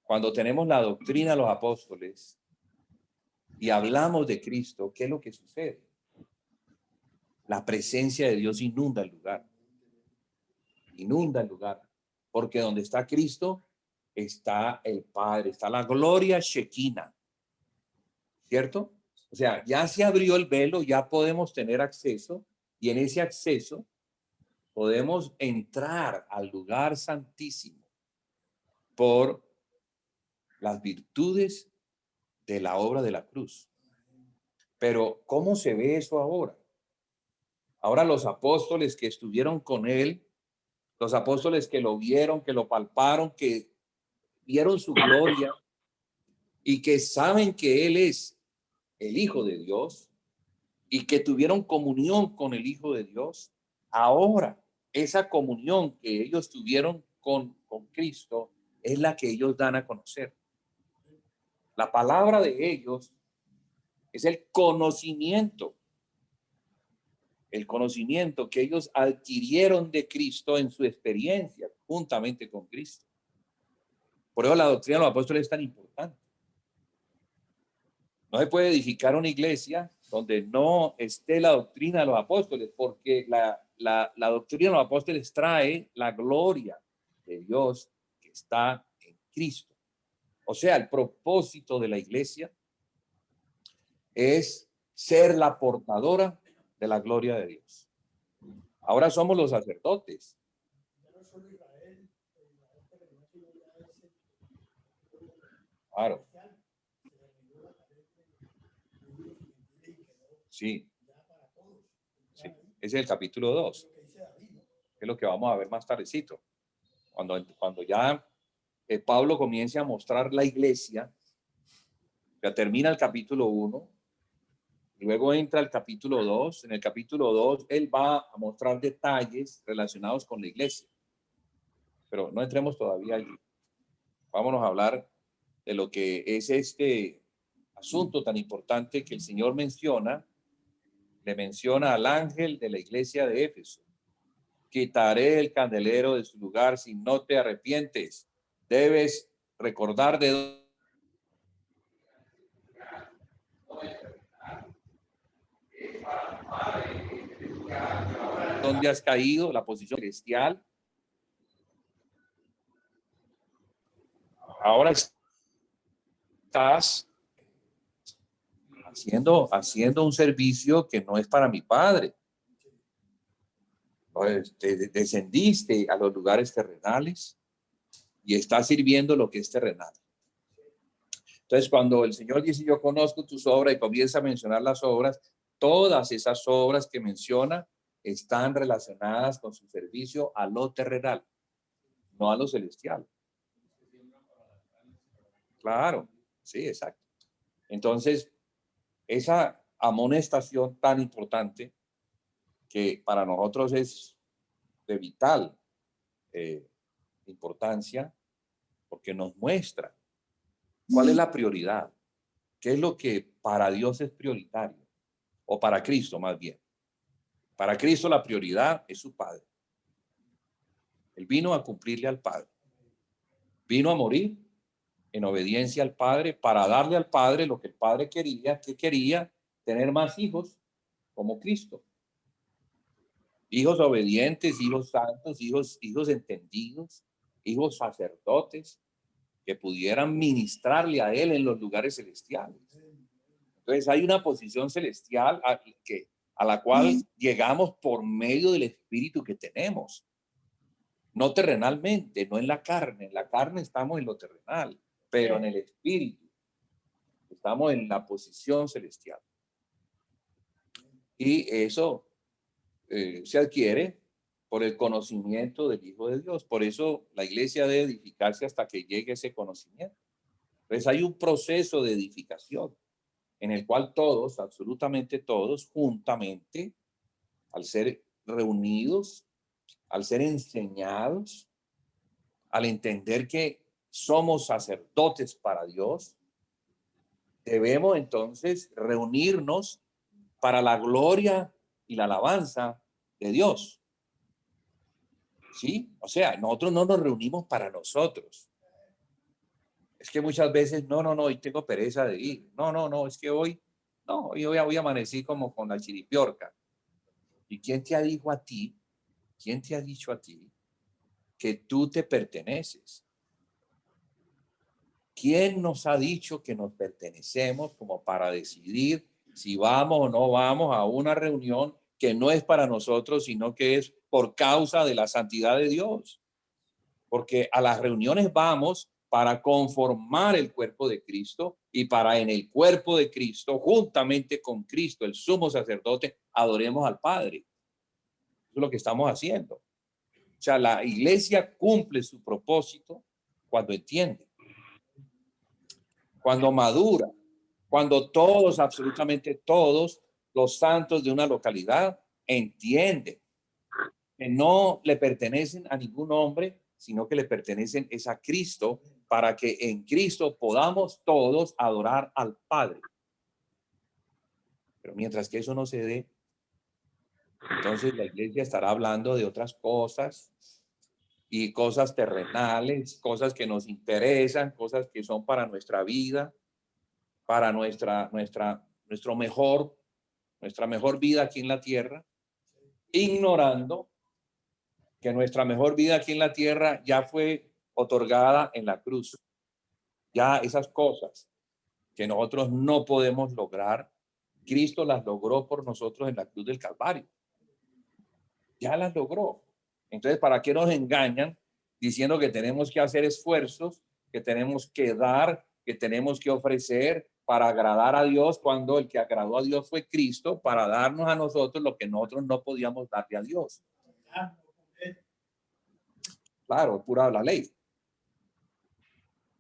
cuando tenemos la doctrina de los apóstoles y hablamos de Cristo, ¿qué es lo que sucede? La presencia de Dios inunda el lugar. inunda el lugar, porque donde está Cristo está el Padre, está la gloria Shekinah, ¿cierto? O sea, ya se abrió el velo, ya podemos tener acceso, y en ese acceso podemos entrar al lugar santísimo por las virtudes de la obra de la cruz. Pero ¿cómo se ve eso ahora? Ahora los apóstoles que estuvieron con él, los apóstoles que lo vieron, que lo palparon, que vieron su gloria y que saben que él es el Hijo de Dios y que tuvieron comunión con el Hijo de Dios, ahora esa comunión que ellos tuvieron con Cristo es la que ellos dan a conocer. La palabra de ellos es el conocimiento que ellos adquirieron de Cristo en su experiencia juntamente con Cristo. Por eso la doctrina de los apóstoles es tan importante. No se puede edificar una iglesia donde no esté la doctrina de los apóstoles, porque la doctrina de los apóstoles trae la gloria de Dios que está en Cristo. O sea, el propósito de la iglesia es ser la portadora de la gloria de Dios. Ahora somos los sacerdotes. Claro. Sí. Sí. Ese es el capítulo 2. Es lo que vamos a ver más tardecito. Cuando ya Pablo comienza a mostrar la iglesia, ya termina el capítulo 1, luego entra el capítulo 2. En el capítulo 2, él va a mostrar detalles relacionados con la iglesia. Pero no entremos todavía allí. Vámonos a hablar de lo que es este asunto tan importante que el Señor menciona. Le menciona al ángel de la iglesia de Éfeso: quitaré el candelero de su lugar si no te arrepientes. Debes recordar de dónde has caído, la posición celestial. Ahora estás haciendo un servicio que no es para mi Padre. Descendiste a los lugares terrenales y estás sirviendo lo que es terrenal. Entonces, cuando el Señor dice yo conozco tus obras y comienza a mencionar las obras, todas esas obras que menciona están relacionadas con su servicio a lo terrenal, no a lo celestial. Claro, sí, exacto. Entonces, esa amonestación tan importante que para nosotros es de vital importancia, porque nos muestra cuál es la prioridad, qué es lo que para Dios es prioritario, o para Cristo más bien. Para Cristo la prioridad es su Padre. Él vino a cumplirle al Padre. Vino a morir en obediencia al Padre para darle al Padre lo que el Padre quería, que quería tener más hijos como Cristo. Hijos obedientes, hijos santos, hijos entendidos, hijos sacerdotes que pudieran ministrarle a él en los lugares celestiales. Entonces hay una posición celestial a la cual llegamos por medio del Espíritu que tenemos. No terrenalmente, no en la carne. En la carne estamos en lo terrenal, pero en el Espíritu estamos en la posición celestial. Y eso se adquiere por el conocimiento del Hijo de Dios. Por eso la iglesia debe edificarse hasta que llegue ese conocimiento. Entonces hay un proceso de edificación en el cual todos, absolutamente todos, juntamente, al ser reunidos, al ser enseñados, al entender que somos sacerdotes para Dios, debemos entonces reunirnos para la gloria y la alabanza de Dios. ¿Sí? O sea, nosotros no nos reunimos para nosotros. Es que muchas veces, no, hoy tengo pereza de ir. No, es que hoy voy a amanecer como con la chiripiorca. ¿Y quién te ha dicho a ti? ¿Quién te ha dicho a ti que tú te perteneces. ¿Quién nos ha dicho que nos pertenecemos como para decidir si vamos o no vamos a una reunión que no es para nosotros, sino que es por causa de la santidad de Dios? Porque a las reuniones vamos para conformar el cuerpo de Cristo y para en el cuerpo de Cristo, juntamente con Cristo, el sumo sacerdote, adoremos al Padre. Eso es lo que estamos haciendo. O sea, la iglesia cumple su propósito cuando entiende, cuando madura, cuando todos, absolutamente todos los santos de una localidad entienden que no le pertenecen a ningún hombre, sino que le pertenecen es a Cristo, para que en Cristo podamos todos adorar al Padre. Pero mientras que eso no se dé, entonces la iglesia estará hablando de otras cosas y cosas terrenales, cosas que nos interesan, cosas que son para nuestra vida, para nuestra mejor vida aquí en la tierra, ignorando que nuestra mejor vida aquí en la tierra ya fue otorgada en la cruz. Ya esas cosas que nosotros no podemos lograr, Cristo las logró por nosotros en la cruz del Calvario. Ya las logró. Entonces, ¿para qué nos engañan diciendo que tenemos que hacer esfuerzos, que tenemos que dar, que tenemos que ofrecer para agradar a Dios, cuando el que agradó a Dios fue Cristo para darnos a nosotros lo que nosotros no podíamos darle a Dios? Claro, pura la ley.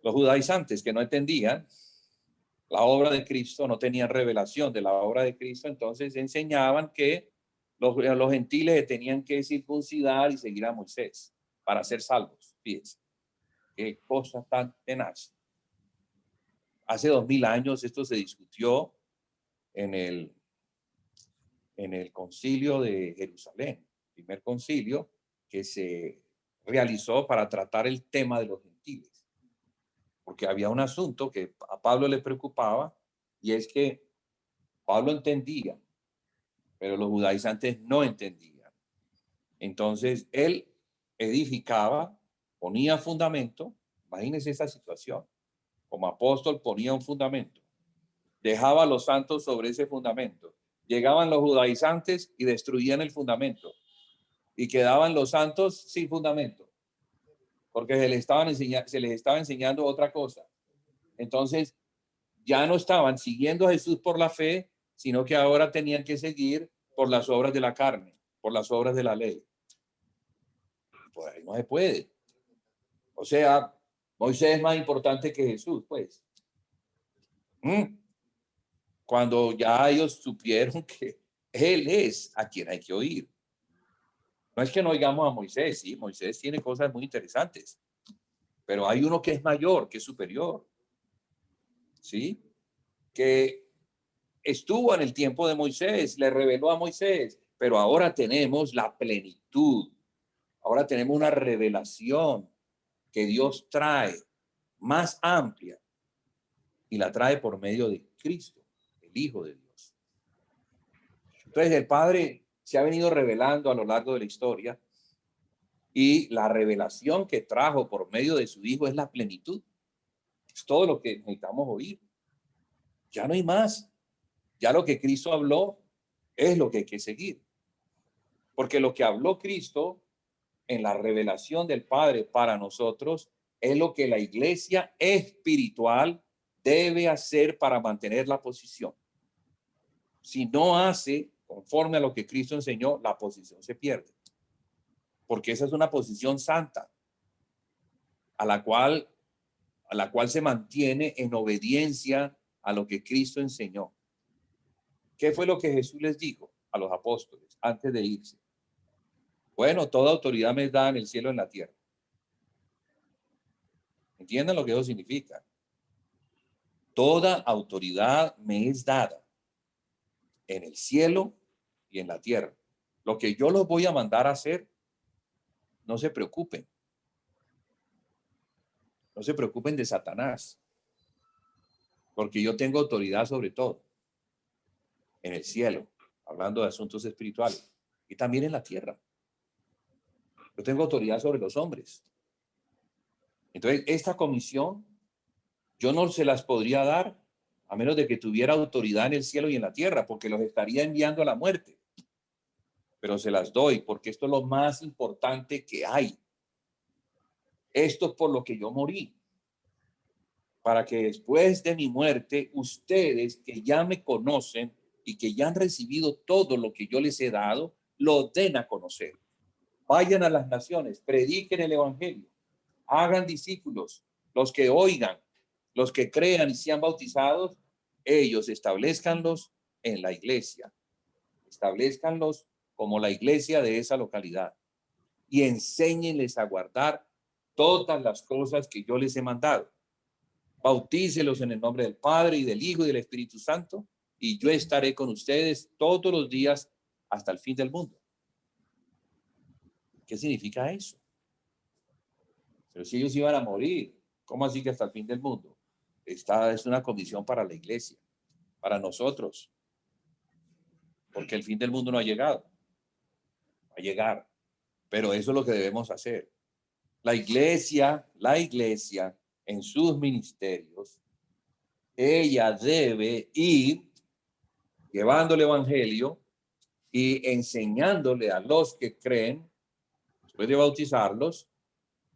Los judaizantes que no entendían la obra de Cristo, no tenían revelación de la obra de Cristo, entonces enseñaban que los gentiles tenían que circuncidar y seguir a Moisés para ser salvos. Fíjense, qué cosa tan tenaz. Hace 2000 años esto se discutió en el concilio de Jerusalén, primer concilio que se realizó para tratar el tema de los gentiles, porque había un asunto que a Pablo le preocupaba, y es que Pablo entendía, pero los judaizantes no entendían. Entonces él edificaba, ponía fundamento. Imagínense esa situación. Como apóstol ponía un fundamento, dejaba a los santos sobre ese fundamento. Llegaban los judaizantes y destruían el fundamento, y quedaban los santos sin fundamento, porque se les estaba enseñando otra cosa. Entonces ya no estaban siguiendo a Jesús por la fe, sino que ahora tenían que seguir por las obras de la carne, por las obras de la ley. Pues ahí no se puede. O sea, Moisés es más importante que Jesús, pues. Cuando ya ellos supieron que Él es a quien hay que oír. No es que no oigamos a Moisés, sí, Moisés tiene cosas muy interesantes, pero hay uno que es mayor, que es superior, ¿sí? Que estuvo en el tiempo de Moisés, le reveló a Moisés, pero ahora tenemos la plenitud. Ahora tenemos una revelación que Dios trae más amplia, y la trae por medio de Cristo, el Hijo de Dios. Entonces el Padre se ha venido revelando a lo largo de la historia, y la revelación que trajo por medio de su Hijo es la plenitud. Es todo lo que necesitamos oír. Ya no hay más. Ya lo que Cristo habló es lo que hay que seguir. Porque lo que habló Cristo en la revelación del Padre para nosotros es lo que la iglesia espiritual debe hacer para mantener la posición. Si no hace conforme a lo que Cristo enseñó, la posición se pierde. Porque esa es una posición santa, a la cual se mantiene en obediencia a lo que Cristo enseñó. ¿Qué fue lo que Jesús les dijo a los apóstoles antes de irse? Bueno, toda autoridad me es dada en el cielo y en la tierra. ¿Entiendan lo que eso significa? Toda autoridad me es dada en el cielo y en la tierra. Lo que yo los voy a mandar a hacer, no se preocupen. No se preocupen de Satanás, porque yo tengo autoridad sobre todo en el cielo, hablando de asuntos espirituales, y también en la tierra. Yo tengo autoridad sobre los hombres. Entonces, esta comisión yo no se las podría dar a menos de que tuviera autoridad en el cielo y en la tierra, porque los estaría enviando a la muerte. Pero se las doy porque esto es lo más importante que hay. Esto es por lo que yo morí. Para que después de mi muerte, ustedes que ya me conocen y que ya han recibido todo lo que yo les he dado, lo den a conocer. Vayan a las naciones, prediquen el evangelio, hagan discípulos, los que oigan, los que crean y sean bautizados, ellos establezcanlos en la iglesia, establezcanlos como la iglesia de esa localidad y enséñenles a guardar todas las cosas que yo les he mandado. Bautícelos en el nombre del Padre y del Hijo y del Espíritu Santo, y yo estaré con ustedes todos los días hasta el fin del mundo. ¿Qué significa eso? Pero si ellos iban a morir, ¿cómo así que hasta el fin del mundo? Esta es una condición para la iglesia, para nosotros, porque el fin del mundo no ha llegado. Va a llegar, pero eso es lo que debemos hacer. La iglesia en sus ministerios, ella debe ir llevando el evangelio y enseñándole a los que creen, después de bautizarlos,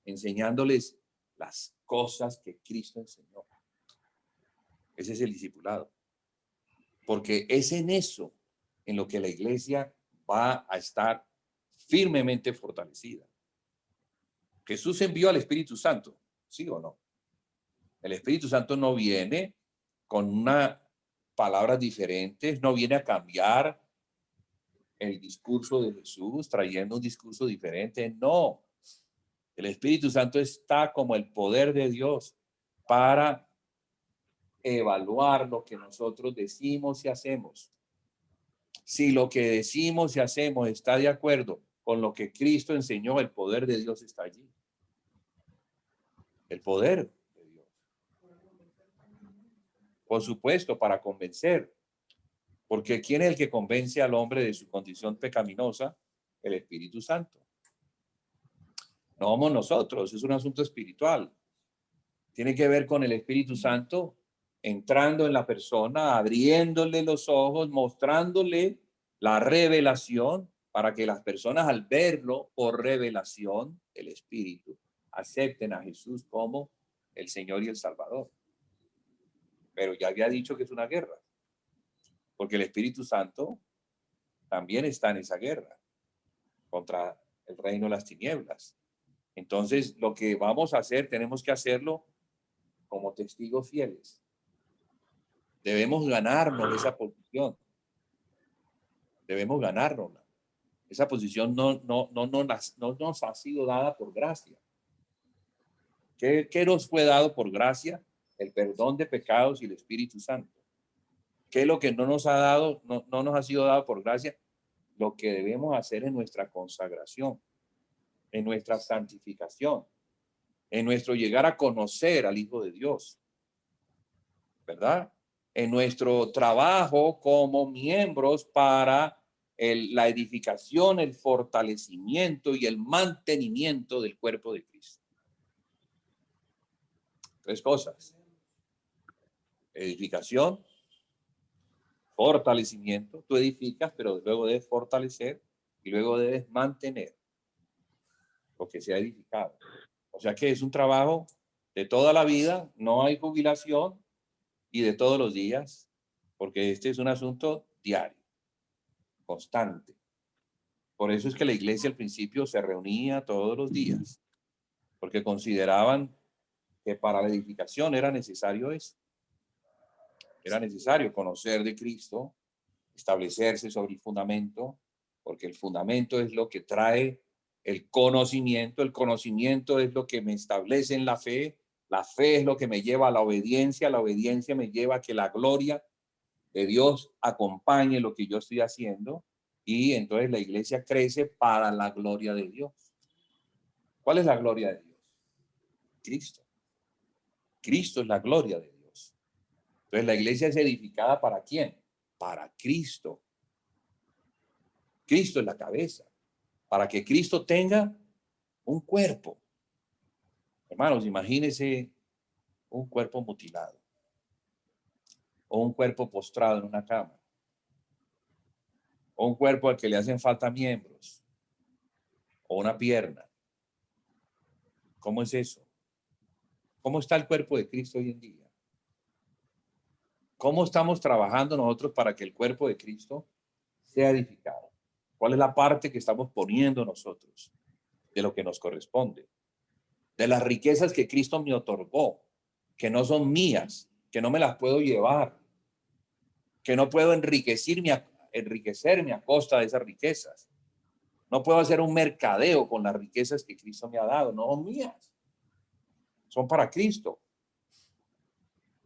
enseñándoles las cosas que Cristo enseñó. Ese es el discipulado. Porque es en eso en lo que la iglesia va a estar firmemente fortalecida. Jesús envió al Espíritu Santo, ¿sí o no? El Espíritu Santo no viene con una palabras diferentes, no viene a cambiar el discurso de Jesús, trayendo un discurso diferente, no. El Espíritu Santo está como el poder de Dios para evaluar lo que nosotros decimos y hacemos. Si lo que decimos y hacemos está de acuerdo con lo que Cristo enseñó, el poder de Dios está allí. El poder de Dios. Por supuesto, para convencer. Porque ¿quién es el que convence al hombre de su condición pecaminosa? El Espíritu Santo. No somos nosotros, es un asunto espiritual. Tiene que ver con el Espíritu Santo entrando en la persona, abriéndole los ojos, mostrándole la revelación para que las personas al verlo por revelación del Espíritu acepten a Jesús como el Señor y el Salvador. Pero ya había dicho que es una guerra, porque el Espíritu Santo también está en esa guerra contra el reino de las tinieblas. Entonces, lo que vamos a hacer, tenemos que hacerlo como testigos fieles. Debemos ganarnos esa posición. Debemos ganárnosla. Esa posición no nos ha sido dada por gracia. ¿Qué nos fue dado por gracia? El perdón de pecados y el Espíritu Santo. ¿Qué es lo que no nos ha dado, no nos ha sido dado por gracia? Lo que debemos hacer en nuestra consagración, en nuestra santificación, en nuestro llegar a conocer al Hijo de Dios, ¿verdad? En nuestro trabajo como miembros para la edificación, el fortalecimiento y el mantenimiento del cuerpo de Cristo. 3 cosas. Edificación, fortalecimiento. Tú edificas, pero luego debes fortalecer y luego debes mantener lo que se ha edificado. O sea que es un trabajo de toda la vida, no hay jubilación y de todos los días, porque este es un asunto diario, constante. Por eso es que la iglesia al principio se reunía todos los días, porque consideraban que para la edificación era necesario eso. Era necesario conocer de Cristo, establecerse sobre el fundamento, porque el fundamento es lo que trae el conocimiento es lo que me establece en la fe es lo que me lleva a la obediencia me lleva a que la gloria de Dios acompañe lo que yo estoy haciendo, y entonces la iglesia crece para la gloria de Dios. ¿Cuál es la gloria de Dios? Cristo. Cristo es la gloria de Dios. Entonces la iglesia es edificada ¿para quién? Para Cristo. Cristo es la cabeza. Para que Cristo tenga Un cuerpo. Hermanos, imagínense un cuerpo mutilado o un cuerpo postrado en una cama o un cuerpo al que le hacen falta miembros o una pierna. ¿Cómo es eso? ¿Cómo está el cuerpo de Cristo hoy en día? ¿Cómo estamos trabajando nosotros para que el cuerpo de Cristo sea edificado? ¿Cuál es la parte que estamos poniendo nosotros de lo que nos corresponde? De las riquezas que Cristo me otorgó, que no son mías, que no me las puedo llevar, que no puedo enriquecerme a costa de esas riquezas. No puedo hacer un mercadeo con las riquezas que Cristo me ha dado, no son mías. Son para Cristo.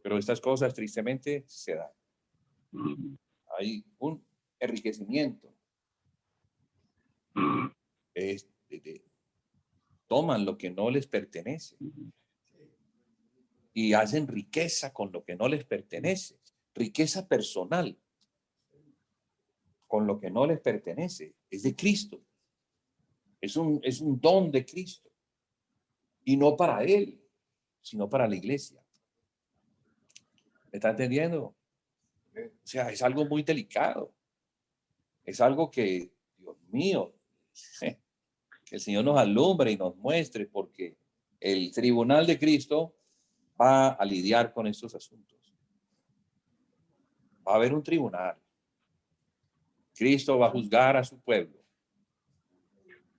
Pero estas cosas tristemente se dan. Hay un enriquecimiento. Toman lo que no les pertenece y hacen riqueza con lo que no les pertenece. Riqueza personal con lo que no les pertenece. Es de Cristo. Es un don de Cristo. Y no para Él, sino para la iglesia. ¿Me está entendiendo? O sea, es algo muy delicado. Es algo que, Dios mío, que el Señor nos alumbre y nos muestre, porque el tribunal de Cristo va a lidiar con estos asuntos. Va a haber un tribunal. Cristo va a juzgar a su pueblo.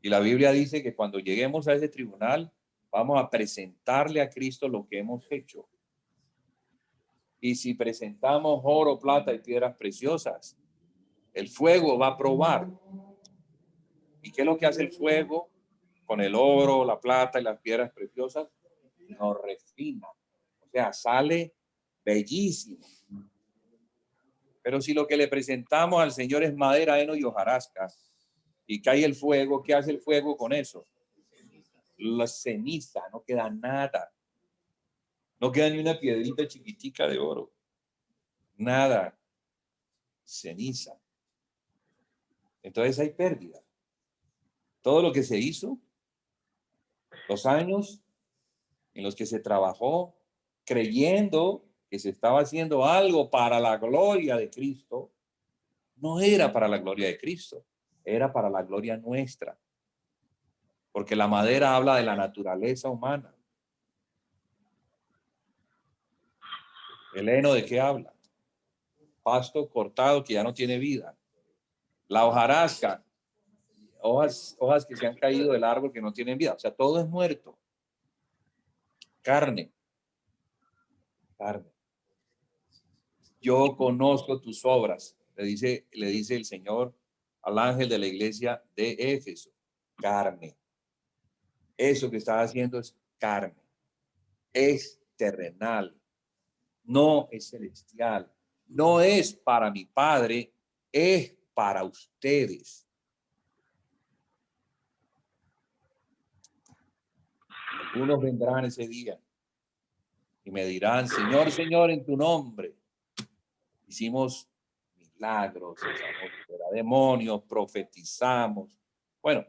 Y la Biblia dice que cuando lleguemos a ese tribunal, vamos a presentarle a Cristo lo que hemos hecho. Y si presentamos oro, plata y piedras preciosas, el fuego va a probar. ¿Y qué es lo que hace el fuego con el oro, la plata y las piedras preciosas? Nos refina. O sea, sale bellísimo. Pero si lo que le presentamos al Señor es madera, heno y hojarasca, y cae el fuego, ¿qué hace el fuego con eso? La ceniza, no queda nada. No queda ni una piedrita chiquitica de oro. Nada. Ceniza. Entonces hay pérdida. Todo lo que se hizo, los años en los que se trabajó, creyendo que se estaba haciendo algo para la gloria de Cristo, no era para la gloria de Cristo, era para la gloria nuestra. Porque la madera habla de la naturaleza humana. ¿El heno de qué habla? Pasto cortado que ya no tiene vida. La hojarasca, hojas que se han caído del árbol que no tienen vida. O sea, todo es muerto. Carne. Carne. Yo conozco tus obras, le dice el Señor al ángel de la iglesia de Éfeso. Carne. Eso que estás haciendo es carne. Es terrenal. No es celestial. No es para mi Padre, es para ustedes. Algunos vendrán ese día y me dirán, Señor, Señor, en tu nombre hicimos milagros, echamos fuera demonios, profetizamos. Bueno,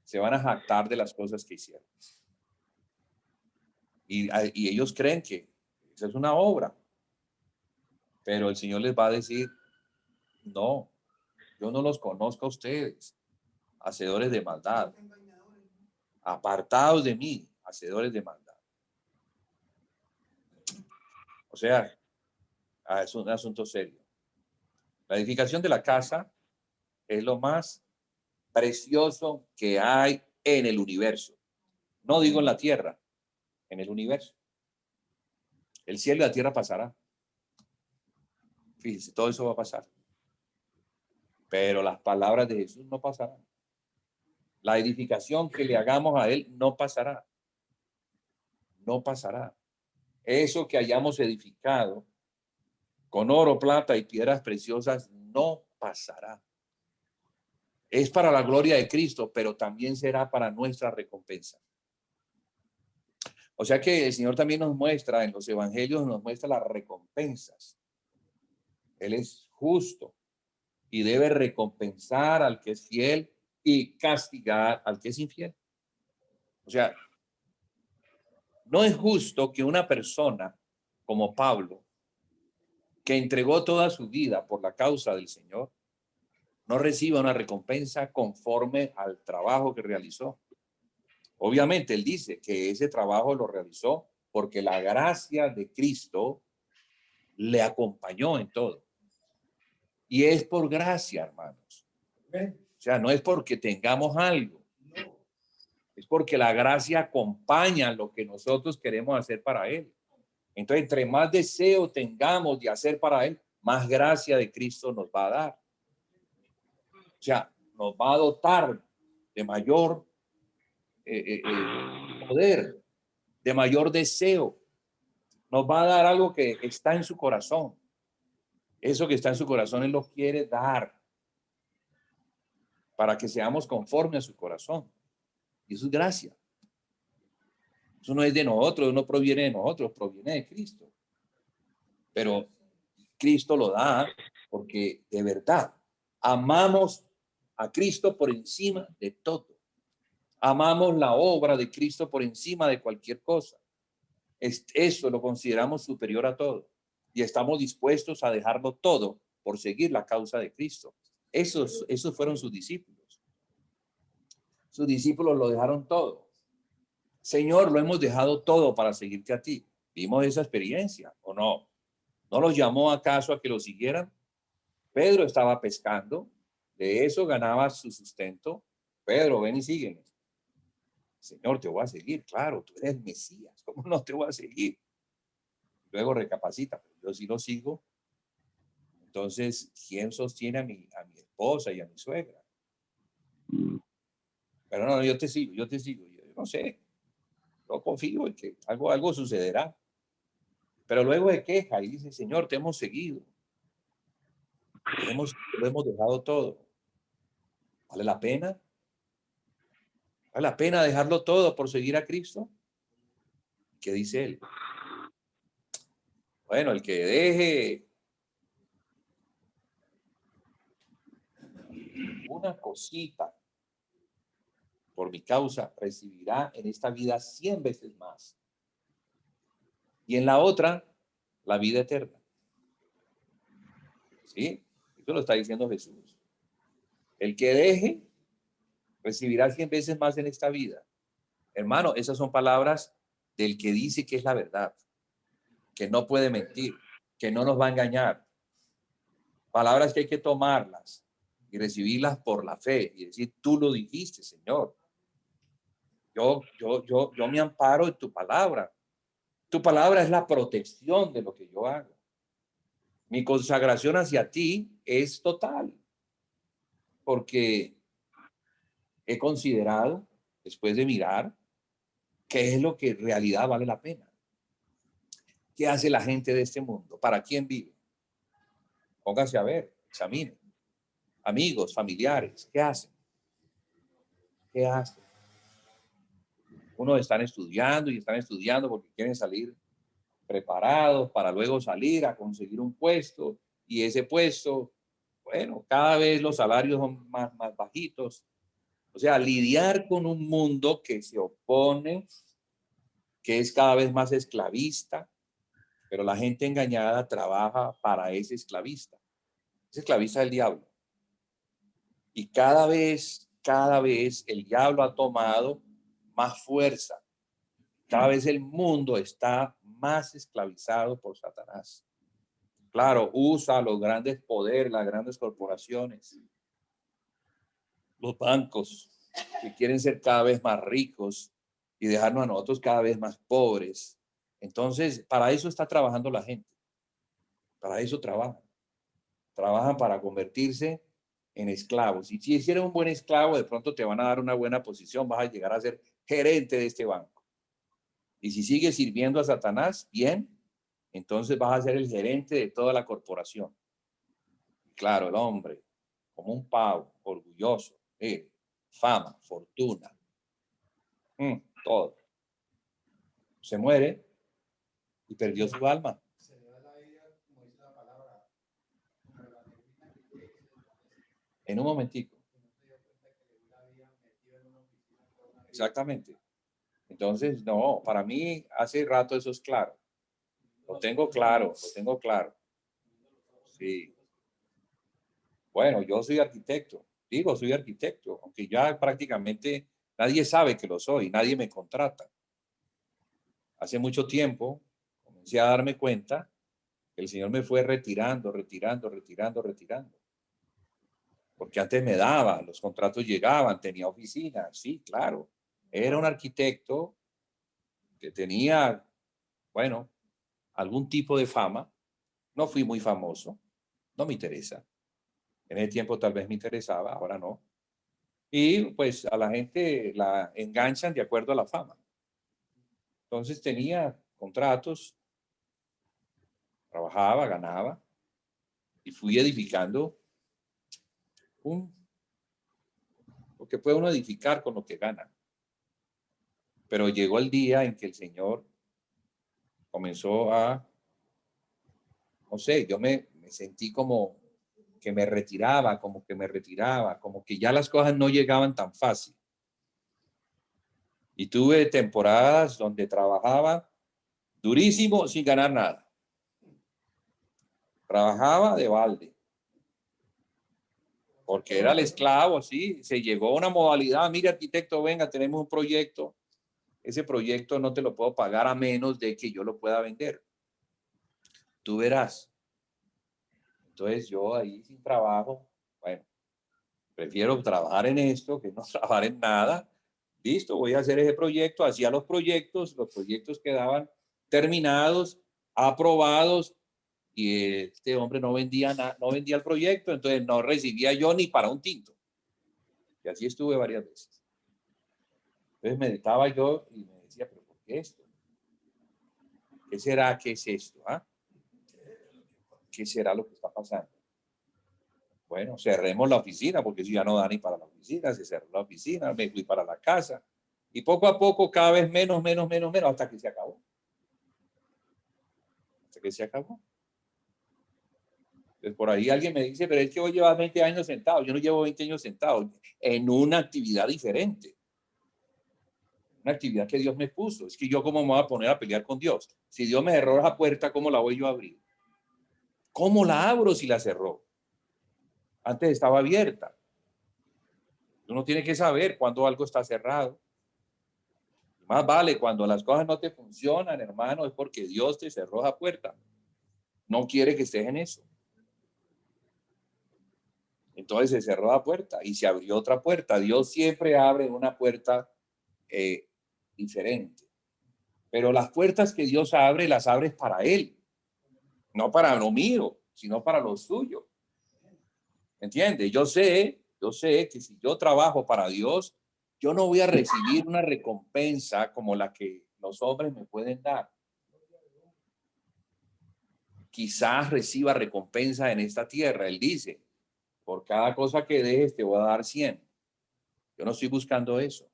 se van a jactar de las cosas que hicieron. Y ellos creen que esa es una obra. Pero el Señor les va a decir, no, yo no los conozco a ustedes, hacedores de maldad. Apartados de mí, hacedores de maldad. O sea, es un asunto serio. La edificación de la casa es lo más precioso que hay en el universo. No digo en la tierra, en el universo. El cielo y la tierra pasarán. Fíjense, todo eso va a pasar. Pero las palabras de Jesús no pasarán. La edificación que le hagamos a él no pasará. No pasará. Eso que hayamos edificado con oro, plata y piedras preciosas no pasará. Es para la gloria de Cristo, pero también será para nuestra recompensa. O sea que el Señor también nos muestra, en los evangelios nos muestra las recompensas. Él es justo y debe recompensar al que es fiel y castigar al que es infiel. O sea, no es justo que una persona como Pablo, que entregó toda su vida por la causa del Señor, no reciba una recompensa conforme al trabajo que realizó. Obviamente, él dice que ese trabajo lo realizó porque la gracia de Cristo le acompañó en todo. Y es por gracia, hermanos. O sea, no es porque tengamos algo. Es porque la gracia acompaña lo que nosotros queremos hacer para Él. Entonces, entre más deseo tengamos de hacer para Él, más gracia de Cristo nos va a dar. O sea, nos va a dotar de mayor poder, de mayor deseo. Nos va a dar algo que está en su corazón. Eso que está en su corazón, Él lo quiere dar para que seamos conforme a su corazón. Y eso es gracia. Eso no es de nosotros, no proviene de nosotros, proviene de Cristo. Pero Cristo lo da porque de verdad amamos a Cristo por encima de todo. Amamos la obra de Cristo por encima de cualquier cosa. Eso lo consideramos superior a todo. Y estamos dispuestos a dejarlo todo por seguir la causa de Cristo. Esos fueron sus discípulos. Sus discípulos lo dejaron todo. Señor, lo hemos dejado todo para seguirte a ti. ¿Vimos esa experiencia o no? ¿No los llamó acaso a que lo siguieran? Pedro estaba pescando, de eso ganaba su sustento. Pedro, ven y sígueme. Señor, te voy a seguir, claro, tú eres el Mesías, ¿cómo no te voy a seguir? Luego recapacita, pero yo sí lo sigo. Entonces, ¿quién sostiene a mi esposa y a mi suegra? Pero no, yo te sigo. Yo no sé, yo confío en que algo sucederá. Pero luego de queja y dice, Señor, te hemos seguido. Lo hemos dejado todo. ¿Vale la pena? ¿Vale la pena dejarlo todo por seguir a Cristo? ¿Qué dice él? Bueno, el que deje una cosita por mi causa, recibirá en esta vida 100 veces más. Y en la otra, la vida eterna. ¿Sí? Eso lo está diciendo Jesús. El que deje, recibirá 100 veces más en esta vida. Hermano, esas son palabras del que dice que es la verdad, que no puede mentir, que no nos va a engañar. Palabras que hay que tomarlas y recibirlas por la fe y decir, tú lo dijiste, Señor. Yo me amparo en tu palabra. Tu palabra es la protección de lo que yo hago. Mi consagración hacia ti es total, porque he considerado, después de mirar, qué es lo que en realidad vale la pena. ¿Qué hace la gente de este mundo? ¿Para quién vive? Póngase a ver, examine. Amigos, familiares, ¿qué hacen? ¿Qué hacen? Unos están estudiando porque quieren salir preparados para luego salir a conseguir un puesto y ese puesto, bueno, cada vez los salarios son más bajitos. O sea, lidiar con un mundo que se opone, que es cada vez más esclavista, pero la gente engañada trabaja para ese esclavista. Ese esclavista es el diablo. Y cada vez el diablo ha tomado más fuerza. Cada vez el mundo está más esclavizado por Satanás. Claro, usa los grandes poderes, las grandes corporaciones, los bancos que quieren ser cada vez más ricos y dejarnos a nosotros cada vez más pobres. Entonces, para eso está trabajando la gente. Para eso trabajan. Trabajan para convertirse en esclavos. Y si eres un buen esclavo, de pronto te van a dar una buena posición, vas a llegar a ser gerente de este banco. Y si sigues sirviendo a Satanás, bien, entonces vas a ser el gerente de toda la corporación. Claro, el hombre, como un pavo, orgulloso, fama, fortuna, todo. Se muere y perdió su alma. En un momentico. Exactamente. Entonces, no, para mí hace rato eso es claro. Lo tengo claro, lo tengo claro. Sí. Bueno, yo soy arquitecto, digo, soy arquitecto, aunque ya prácticamente nadie sabe que lo soy, nadie me contrata. Hace mucho tiempo comencé a darme cuenta que el Señor me fue retirando. Porque antes me daba, los contratos llegaban, tenía oficina, sí, claro. Era un arquitecto que tenía, bueno, algún tipo de fama. No fui muy famoso, no me interesa. En ese tiempo tal vez me interesaba, ahora no. Y pues a la gente la enganchan de acuerdo a la fama. Entonces tenía contratos, trabajaba, ganaba y fui edificando lo que puede uno edificar con lo que gana. Pero llegó el día en que el Señor comenzó a, no sé, yo me sentí como que me retiraba, como que ya las cosas no llegaban tan fácil. Y tuve temporadas donde trabajaba durísimo sin ganar nada. Trabajaba de balde. Porque era el esclavo, sí. Se llegó a una modalidad, mire arquitecto, venga, tenemos un proyecto. Ese proyecto no te lo puedo pagar a menos de que yo lo pueda vender. Tú verás. Entonces yo ahí sin trabajo, bueno, prefiero trabajar en esto que no trabajar en nada. Listo, voy a hacer ese proyecto. Hacía los proyectos quedaban terminados, aprobados, y este hombre no vendía nada, no vendía el proyecto, entonces no recibía yo ni para un tinto. Y así estuve varias veces. Entonces meditaba yo y me decía, pero ¿por qué esto? ¿Qué será? ¿Qué es esto? ¿Ah? ¿Qué será lo que está pasando? Bueno, cerremos la oficina, porque eso ya no da ni para la oficina. Se cerró la oficina, me fui para la casa. Y poco a poco, cada vez menos, hasta que se acabó. Hasta que se acabó. Entonces, por ahí alguien me dice, pero es que vos llevas 20 años sentado. Yo no llevo 20 años sentado en una actividad diferente. Una actividad que Dios me puso. Es que yo cómo me voy a poner a pelear con Dios. Si Dios me cerró esa puerta, ¿cómo la voy yo a abrir? ¿Cómo la abro si la cerró? Antes estaba abierta. Uno tiene que saber cuándo algo está cerrado. Más vale cuando las cosas no te funcionan, hermano, es porque Dios te cerró esa puerta. No quiere que estés en eso. Entonces se cerró la puerta y se abrió otra puerta. Dios siempre abre una puerta diferente. Pero las puertas que Dios abre, las abre para Él. No para lo mío, sino para lo suyo. ¿Entiendes? Yo sé que si yo trabajo para Dios, yo no voy a recibir una recompensa como la que los hombres me pueden dar. Quizás reciba recompensa en esta tierra. Él dice, por cada cosa que dejes te voy a dar 100. Yo no estoy buscando eso,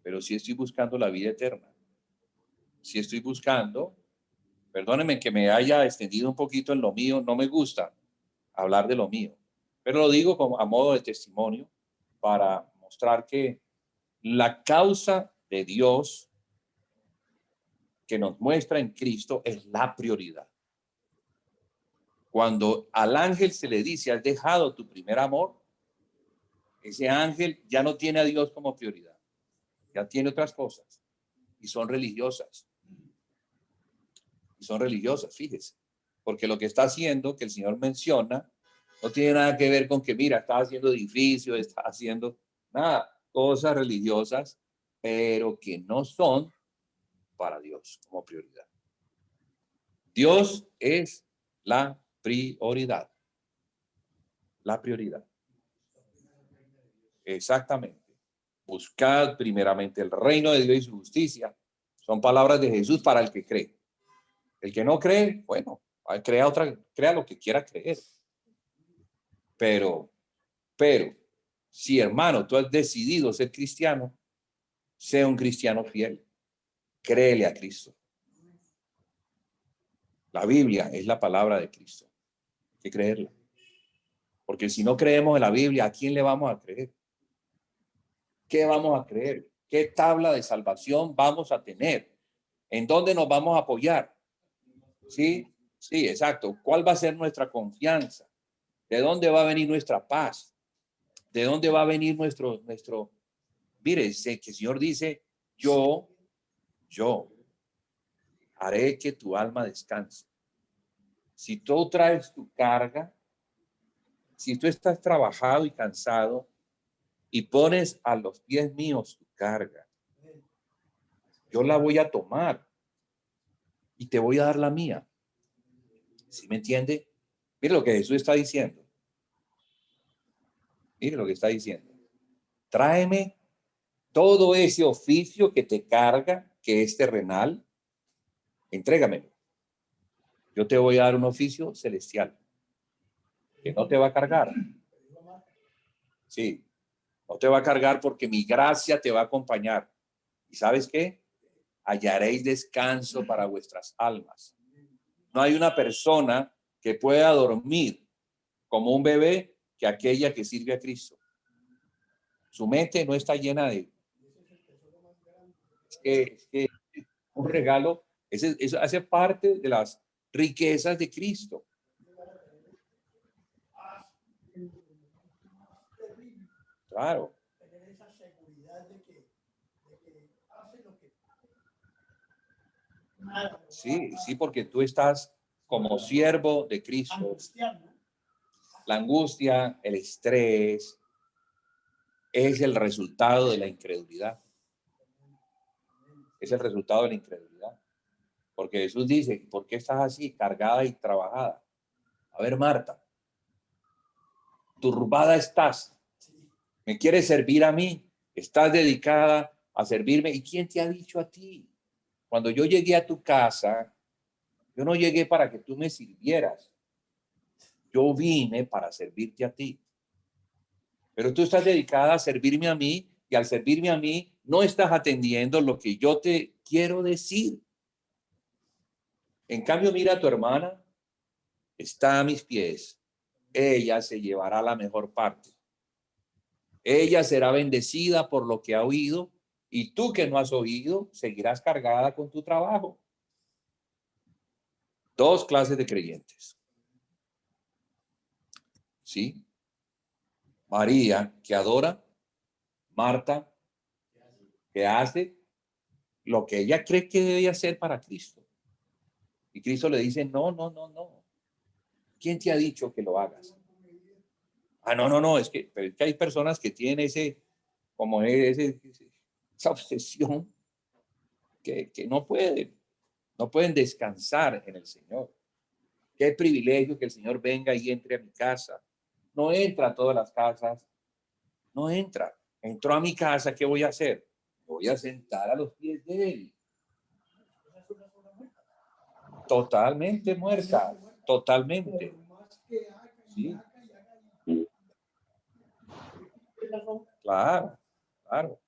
pero sí estoy buscando la vida eterna. Sí estoy buscando, perdónenme que me haya extendido un poquito en lo mío, no me gusta hablar de lo mío, pero lo digo como a modo de testimonio para mostrar que la causa de Dios que nos muestra en Cristo es la prioridad. Cuando al ángel se le dice, has dejado tu primer amor, ese ángel ya no tiene a Dios como prioridad, ya tiene otras cosas y son religiosas. Y son religiosas, fíjese, porque lo que está haciendo, que el Señor menciona, no tiene nada que ver con que, mira, está haciendo edificios, está haciendo nada, cosas religiosas, pero que no son para Dios como prioridad. Dios es la prioridad. La prioridad. Exactamente. Buscad primeramente el reino de Dios y su justicia. Son palabras de Jesús para el que cree. El que no cree, bueno, crea lo que quiera creer. Pero, si hermano, tú has decidido ser cristiano, sea un cristiano fiel. Créele a Cristo. La Biblia es la palabra de Cristo. Hay que creerla. Porque si no creemos en la Biblia, ¿a quién le vamos a creer? ¿Qué vamos a creer? ¿Qué tabla de salvación vamos a tener? ¿En dónde nos vamos a apoyar? Sí, sí, exacto. ¿Cuál va a ser nuestra confianza? ¿De dónde va a venir nuestra paz? ¿De dónde va a venir nuestro? Mire, sé que el Señor dice, yo haré que tu alma descanse. Si tú traes tu carga, si tú estás trabajado y cansado y pones a los pies míos tu carga, yo la voy a tomar y te voy a dar la mía. ¿Sí me entiende? Mire lo que Jesús está diciendo. Mire lo que está diciendo. Tráeme todo ese oficio que te carga, que es terrenal, entrégamelo. Yo te voy a dar un oficio celestial que no te va a cargar. Sí, no te va a cargar porque mi gracia te va a acompañar. ¿Y sabes qué? Hallaréis descanso para vuestras almas. No hay una persona que pueda dormir como un bebé que aquella que sirve a Cristo. Su mente no está llena de... Es que un regalo, eso hace parte de las riquezas de Cristo. Claro. Tener esa seguridad de que hace lo que nada. Sí, sí, porque tú estás como siervo de Cristo. La angustia, el estrés, es el resultado de la incredulidad. Es el resultado de la incredulidad. Porque Jesús dice, ¿por qué estás así, cargada y trabajada? A ver, Marta, turbada estás. ¿Me quieres servir a mí? ¿Estás dedicada a servirme? ¿Y quién te ha dicho a ti? Cuando yo llegué a tu casa, yo no llegué para que tú me sirvieras. Yo vine para servirte a ti. Pero tú estás dedicada a servirme a mí y al servirme a mí no estás atendiendo lo que yo te quiero decir. En cambio, mira a tu hermana, está a mis pies. Ella se llevará la mejor parte. Ella será bendecida por lo que ha oído y tú que no has oído seguirás cargada con tu trabajo. Dos clases de creyentes. ¿Sí? María, que adora. Marta, que hace lo que ella cree que debe hacer para Cristo. Y Cristo le dice, no, no, no, no. ¿Quién te ha dicho que lo hagas? Ah, no, no, no, es que hay personas que tienen esa obsesión que no pueden descansar en el Señor. Qué privilegio que el Señor venga y entre a mi casa. No entra a todas las casas, no entra. Entró a mi casa, ¿qué voy a hacer? Voy a sentar a los pies de Él. Totalmente muerta, totalmente. Sí. Claro, claro.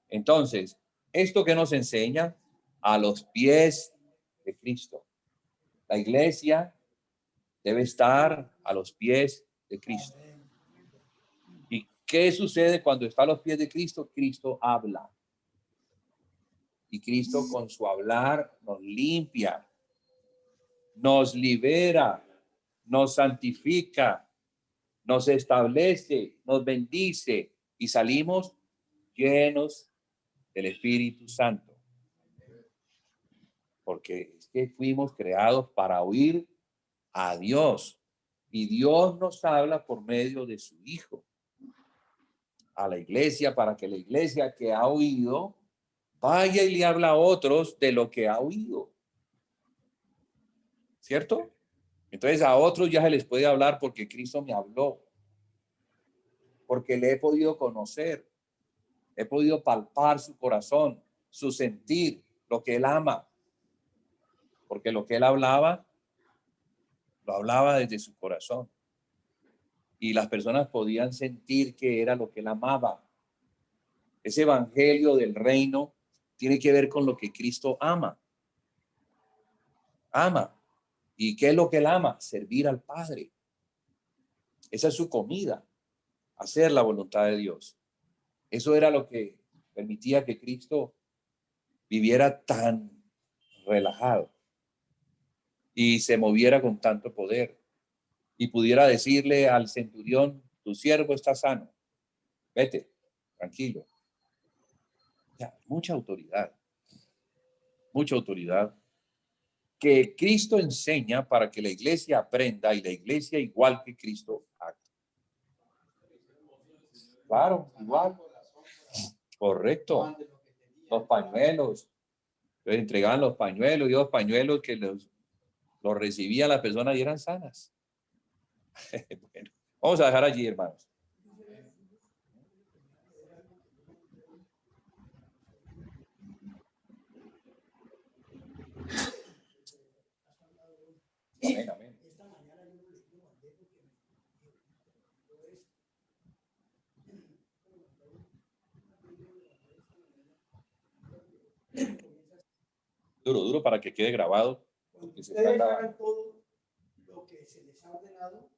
Entonces, ¿esto que nos enseña? A los pies de Cristo. La iglesia debe estar a los pies de Cristo. ¿Y qué sucede cuando está a los pies de Cristo? Cristo habla. Y Cristo con su hablar nos limpia, nos libera, nos santifica, nos establece, nos bendice y salimos llenos del Espíritu Santo. Porque es que fuimos creados para oír a Dios y Dios nos habla por medio de su Hijo a la iglesia para que la iglesia que ha oído vaya y le habla a otros de lo que ha oído. ¿Cierto? Entonces a otros ya se les puede hablar porque Cristo me habló, porque le he podido conocer, he podido palpar su corazón, su sentir, lo que él ama, porque lo que él hablaba, lo hablaba desde su corazón. Y las personas podían sentir que era lo que él amaba. Ese evangelio del reino tiene que ver con lo que Cristo ama. Ama. ¿Y qué es lo que él ama? Servir al Padre. Esa es su comida, hacer la voluntad de Dios. Eso era lo que permitía que Cristo viviera tan relajado y se moviera con tanto poder y pudiera decirle al centurión, tu siervo está sano, vete, tranquilo. O sea, mucha autoridad que Cristo enseña para que la iglesia aprenda y la iglesia igual que Cristo actúa. Claro, igual. Correcto. Los pañuelos. Entonces entregaban los pañuelos y los pañuelos que los recibían las personas y eran sanas. Bueno, vamos a dejar allí, hermanos. Amén, amén. Duro para que quede grabado. Cuando ustedes hagan todo lo que se les ha ordenado,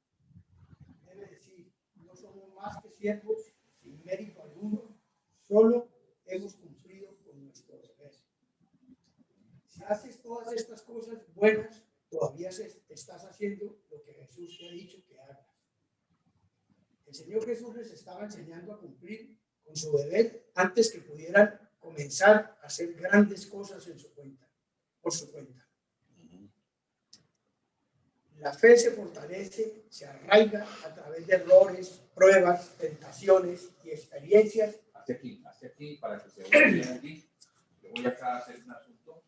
debe decir, no somos más que siervos sin mérito alguno, solo hemos cumplido con nuestro deber. Si haces todas estas cosas buenas, todavía estás haciendo lo que Jesús te ha dicho que hagas. El Señor Jesús les estaba enseñando a cumplir con su deber antes que pudieran comenzar a hacer grandes cosas por su cuenta. La fe se fortalece, se arraiga a través de errores, pruebas, tentaciones y experiencias. Hacia aquí, para que se vea bien aquí. Yo voy acá a hacer un asunto.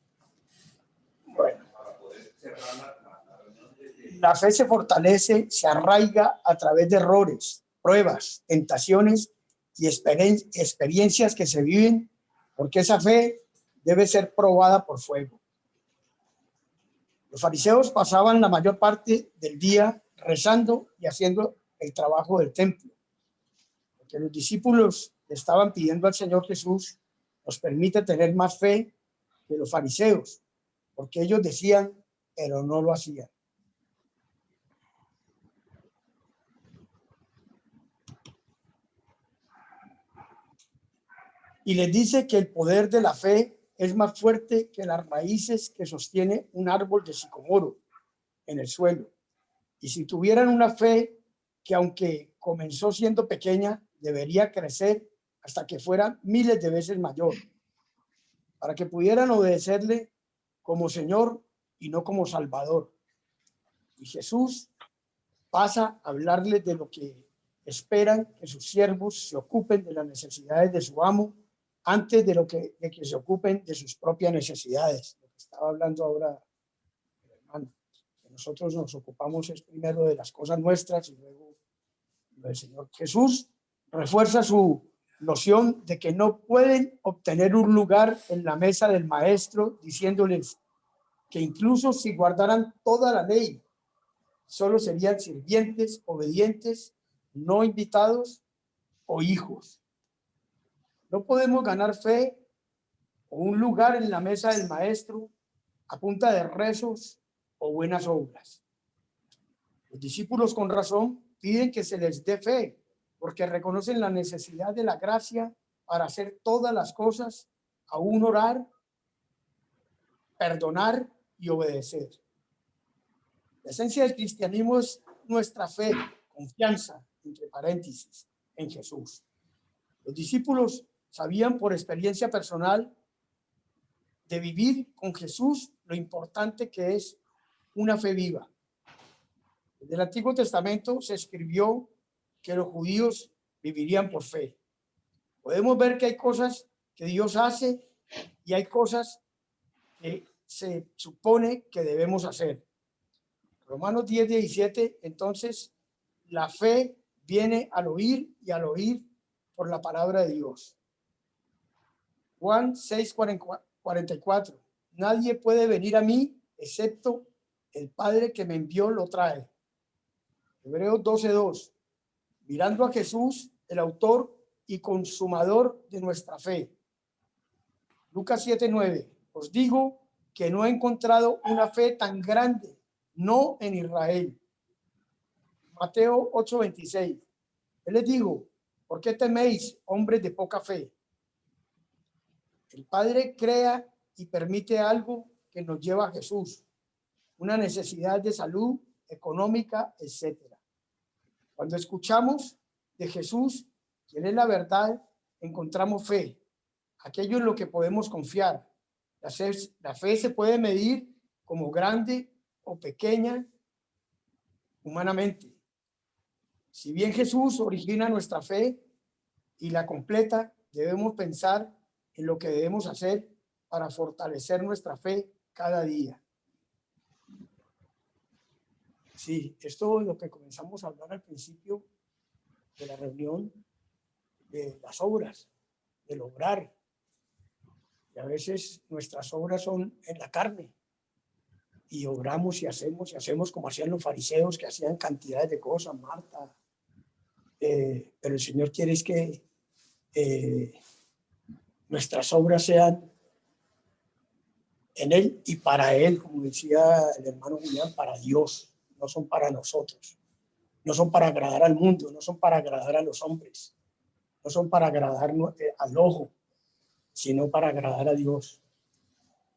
Bueno, para poder cerrar la reunión. La fe se fortalece, se arraiga a través de errores, pruebas, tentaciones y experiencias que se viven, porque esa fe debe ser probada por fuego. Los fariseos pasaban la mayor parte del día rezando y haciendo el trabajo del templo, porque los discípulos le estaban pidiendo al Señor Jesús nos permite tener más fe que los fariseos, porque ellos decían, pero no lo hacían. Y les dice que el poder de la fe es más fuerte que las raíces que sostiene un árbol de sicomoro en el suelo. Y si tuvieran una fe que aunque comenzó siendo pequeña, debería crecer hasta que fuera miles de veces mayor, para que pudieran obedecerle como Señor y no como Salvador. Y Jesús pasa a hablarles de lo que esperan que sus siervos se ocupen de las necesidades de su amo antes de que se ocupen de sus propias necesidades. Lo que estaba hablando ahora el hermano, que nosotros nos ocupamos es primero de las cosas nuestras y luego del Señor. Jesús refuerza su noción de que no pueden obtener un lugar en la mesa del maestro, diciéndoles que incluso si guardaran toda la ley, solo serían sirvientes, obedientes, no invitados o hijos. No podemos ganar fe o un lugar en la mesa del maestro a punta de rezos o buenas obras. Los discípulos con razón piden que se les dé fe porque reconocen la necesidad de la gracia para hacer todas las cosas, aún orar, perdonar y obedecer. La esencia del cristianismo es nuestra fe, confianza, entre paréntesis, en Jesús. Los discípulos sabían por experiencia personal de vivir con Jesús lo importante que es una fe viva. Desde el Antiguo Testamento se escribió que los judíos vivirían por fe. Podemos ver que hay cosas que Dios hace y hay cosas que se supone que debemos hacer. Romanos 10:17, entonces, la fe viene al oír y al oír por la palabra de Dios. Juan 6:44, nadie puede venir a mí excepto el Padre que me envió lo trae. Hebreos 12:2, mirando a Jesús, el autor y consumador de nuestra fe. Lucas 7:9, os digo que no he encontrado una fe tan grande, no en Israel. Mateo 8:26, él les digo, ¿por qué teméis, hombres de poca fe? El Padre crea y permite algo que nos lleva a Jesús, una necesidad de salud económica, etc. Cuando escuchamos de Jesús, quien es la verdad, encontramos fe, aquello en lo que podemos confiar. La fe se puede medir como grande o pequeña humanamente. Si bien Jesús origina nuestra fe y la completa, debemos pensar en lo que debemos hacer para fortalecer nuestra fe cada día. Sí, esto es lo que comenzamos a hablar al principio de la reunión, de las obras, del obrar. Y a veces nuestras obras son en la carne. Y obramos y hacemos como hacían los fariseos, que hacían cantidades de cosas, Marta. Pero el Señor quiere es que nuestras obras sean en Él y para Él, como decía el hermano Julián, para Dios, no son para nosotros, no son para agradar al mundo, no son para agradar a los hombres, no son para agradar al ojo, sino para agradar a Dios.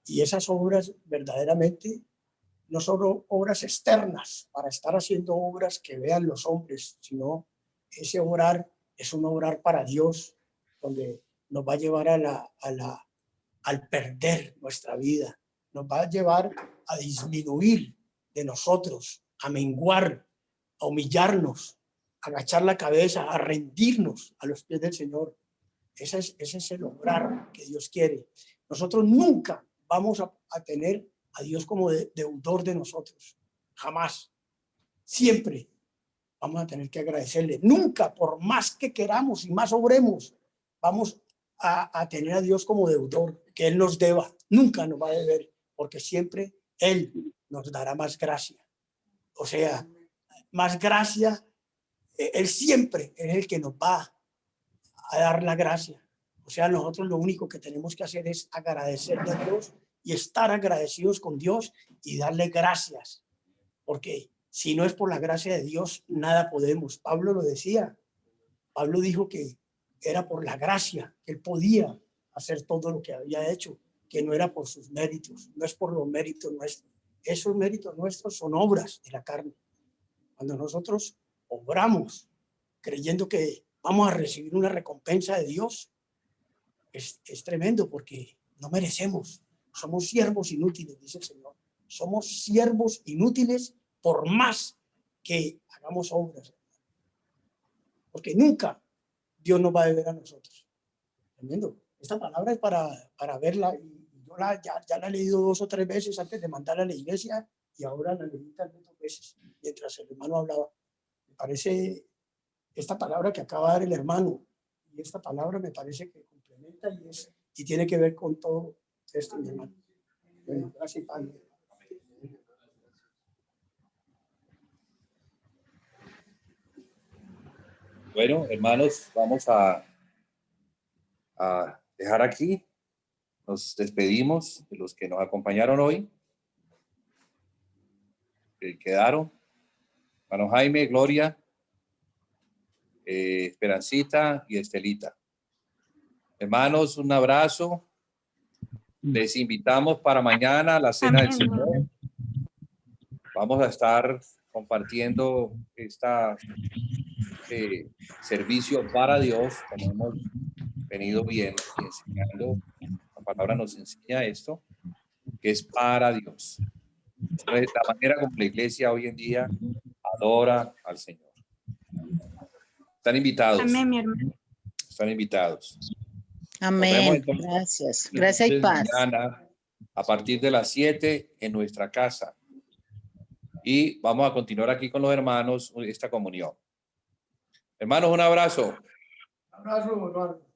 Y esas obras verdaderamente no son obras externas para estar haciendo obras que vean los hombres, sino ese orar es un orar para Dios, donde nos va a llevar al perder nuestra vida, nos va a llevar a disminuir de nosotros, a menguar, a humillarnos, a agachar la cabeza, a rendirnos a los pies del Señor. Ese es el obrar que Dios quiere. Nosotros nunca vamos a tener a Dios como deudor de nosotros, jamás. Siempre vamos a tener que agradecerle. Nunca, por más que queramos y más obremos, vamos a tener a Dios como deudor, que Él nos deba. Nunca nos va a deber, porque siempre Él nos dará más gracia. O sea, más gracia, Él siempre es el que nos va a dar la gracia. O sea, nosotros lo único que tenemos que hacer es agradecerle a Dios y estar agradecidos con Dios y darle gracias. Porque si no es por la gracia de Dios, nada podemos. Pablo lo decía. Pablo dijo que era por la gracia, que él podía hacer todo lo que había hecho, que no era por sus méritos, no es por los méritos nuestros. Esos méritos nuestros son obras de la carne. Cuando nosotros obramos creyendo que vamos a recibir una recompensa de Dios, es tremendo porque no merecemos. Somos siervos inútiles, dice el Señor. Somos siervos inútiles por más que hagamos obras. Porque nunca Dios nos va a deber a nosotros. Tremendo. Esta palabra es para verla. Yo ya la he leído 2 o 3 veces antes de mandarla a la iglesia y ahora la leí también 2 veces mientras el hermano hablaba. Me parece esta palabra que acaba de dar el hermano y esta palabra me parece que complementa y tiene que ver con todo esto, mi hermano. Bueno, gracias, Padre. Bueno, hermanos, vamos a dejar aquí. Nos despedimos de los que nos acompañaron hoy, que quedaron. Hermano Jaime, Gloria, Esperancita y Estelita. Hermanos, un abrazo. Les invitamos para mañana a la cena del Señor. Vamos a estar compartiendo este servicio para Dios, como hemos venido bien y enseñando. La palabra nos enseña esto, que es para Dios. Entonces, la manera como la iglesia hoy en día adora al Señor. Están invitados. Amén, mi hermano. Están invitados. Amén. Gracias. Gracias y paz. Mañana, a partir de las 7 en nuestra casa. Y vamos a continuar aquí con los hermanos esta comunión. Hermanos, un abrazo. Un abrazo, hermano.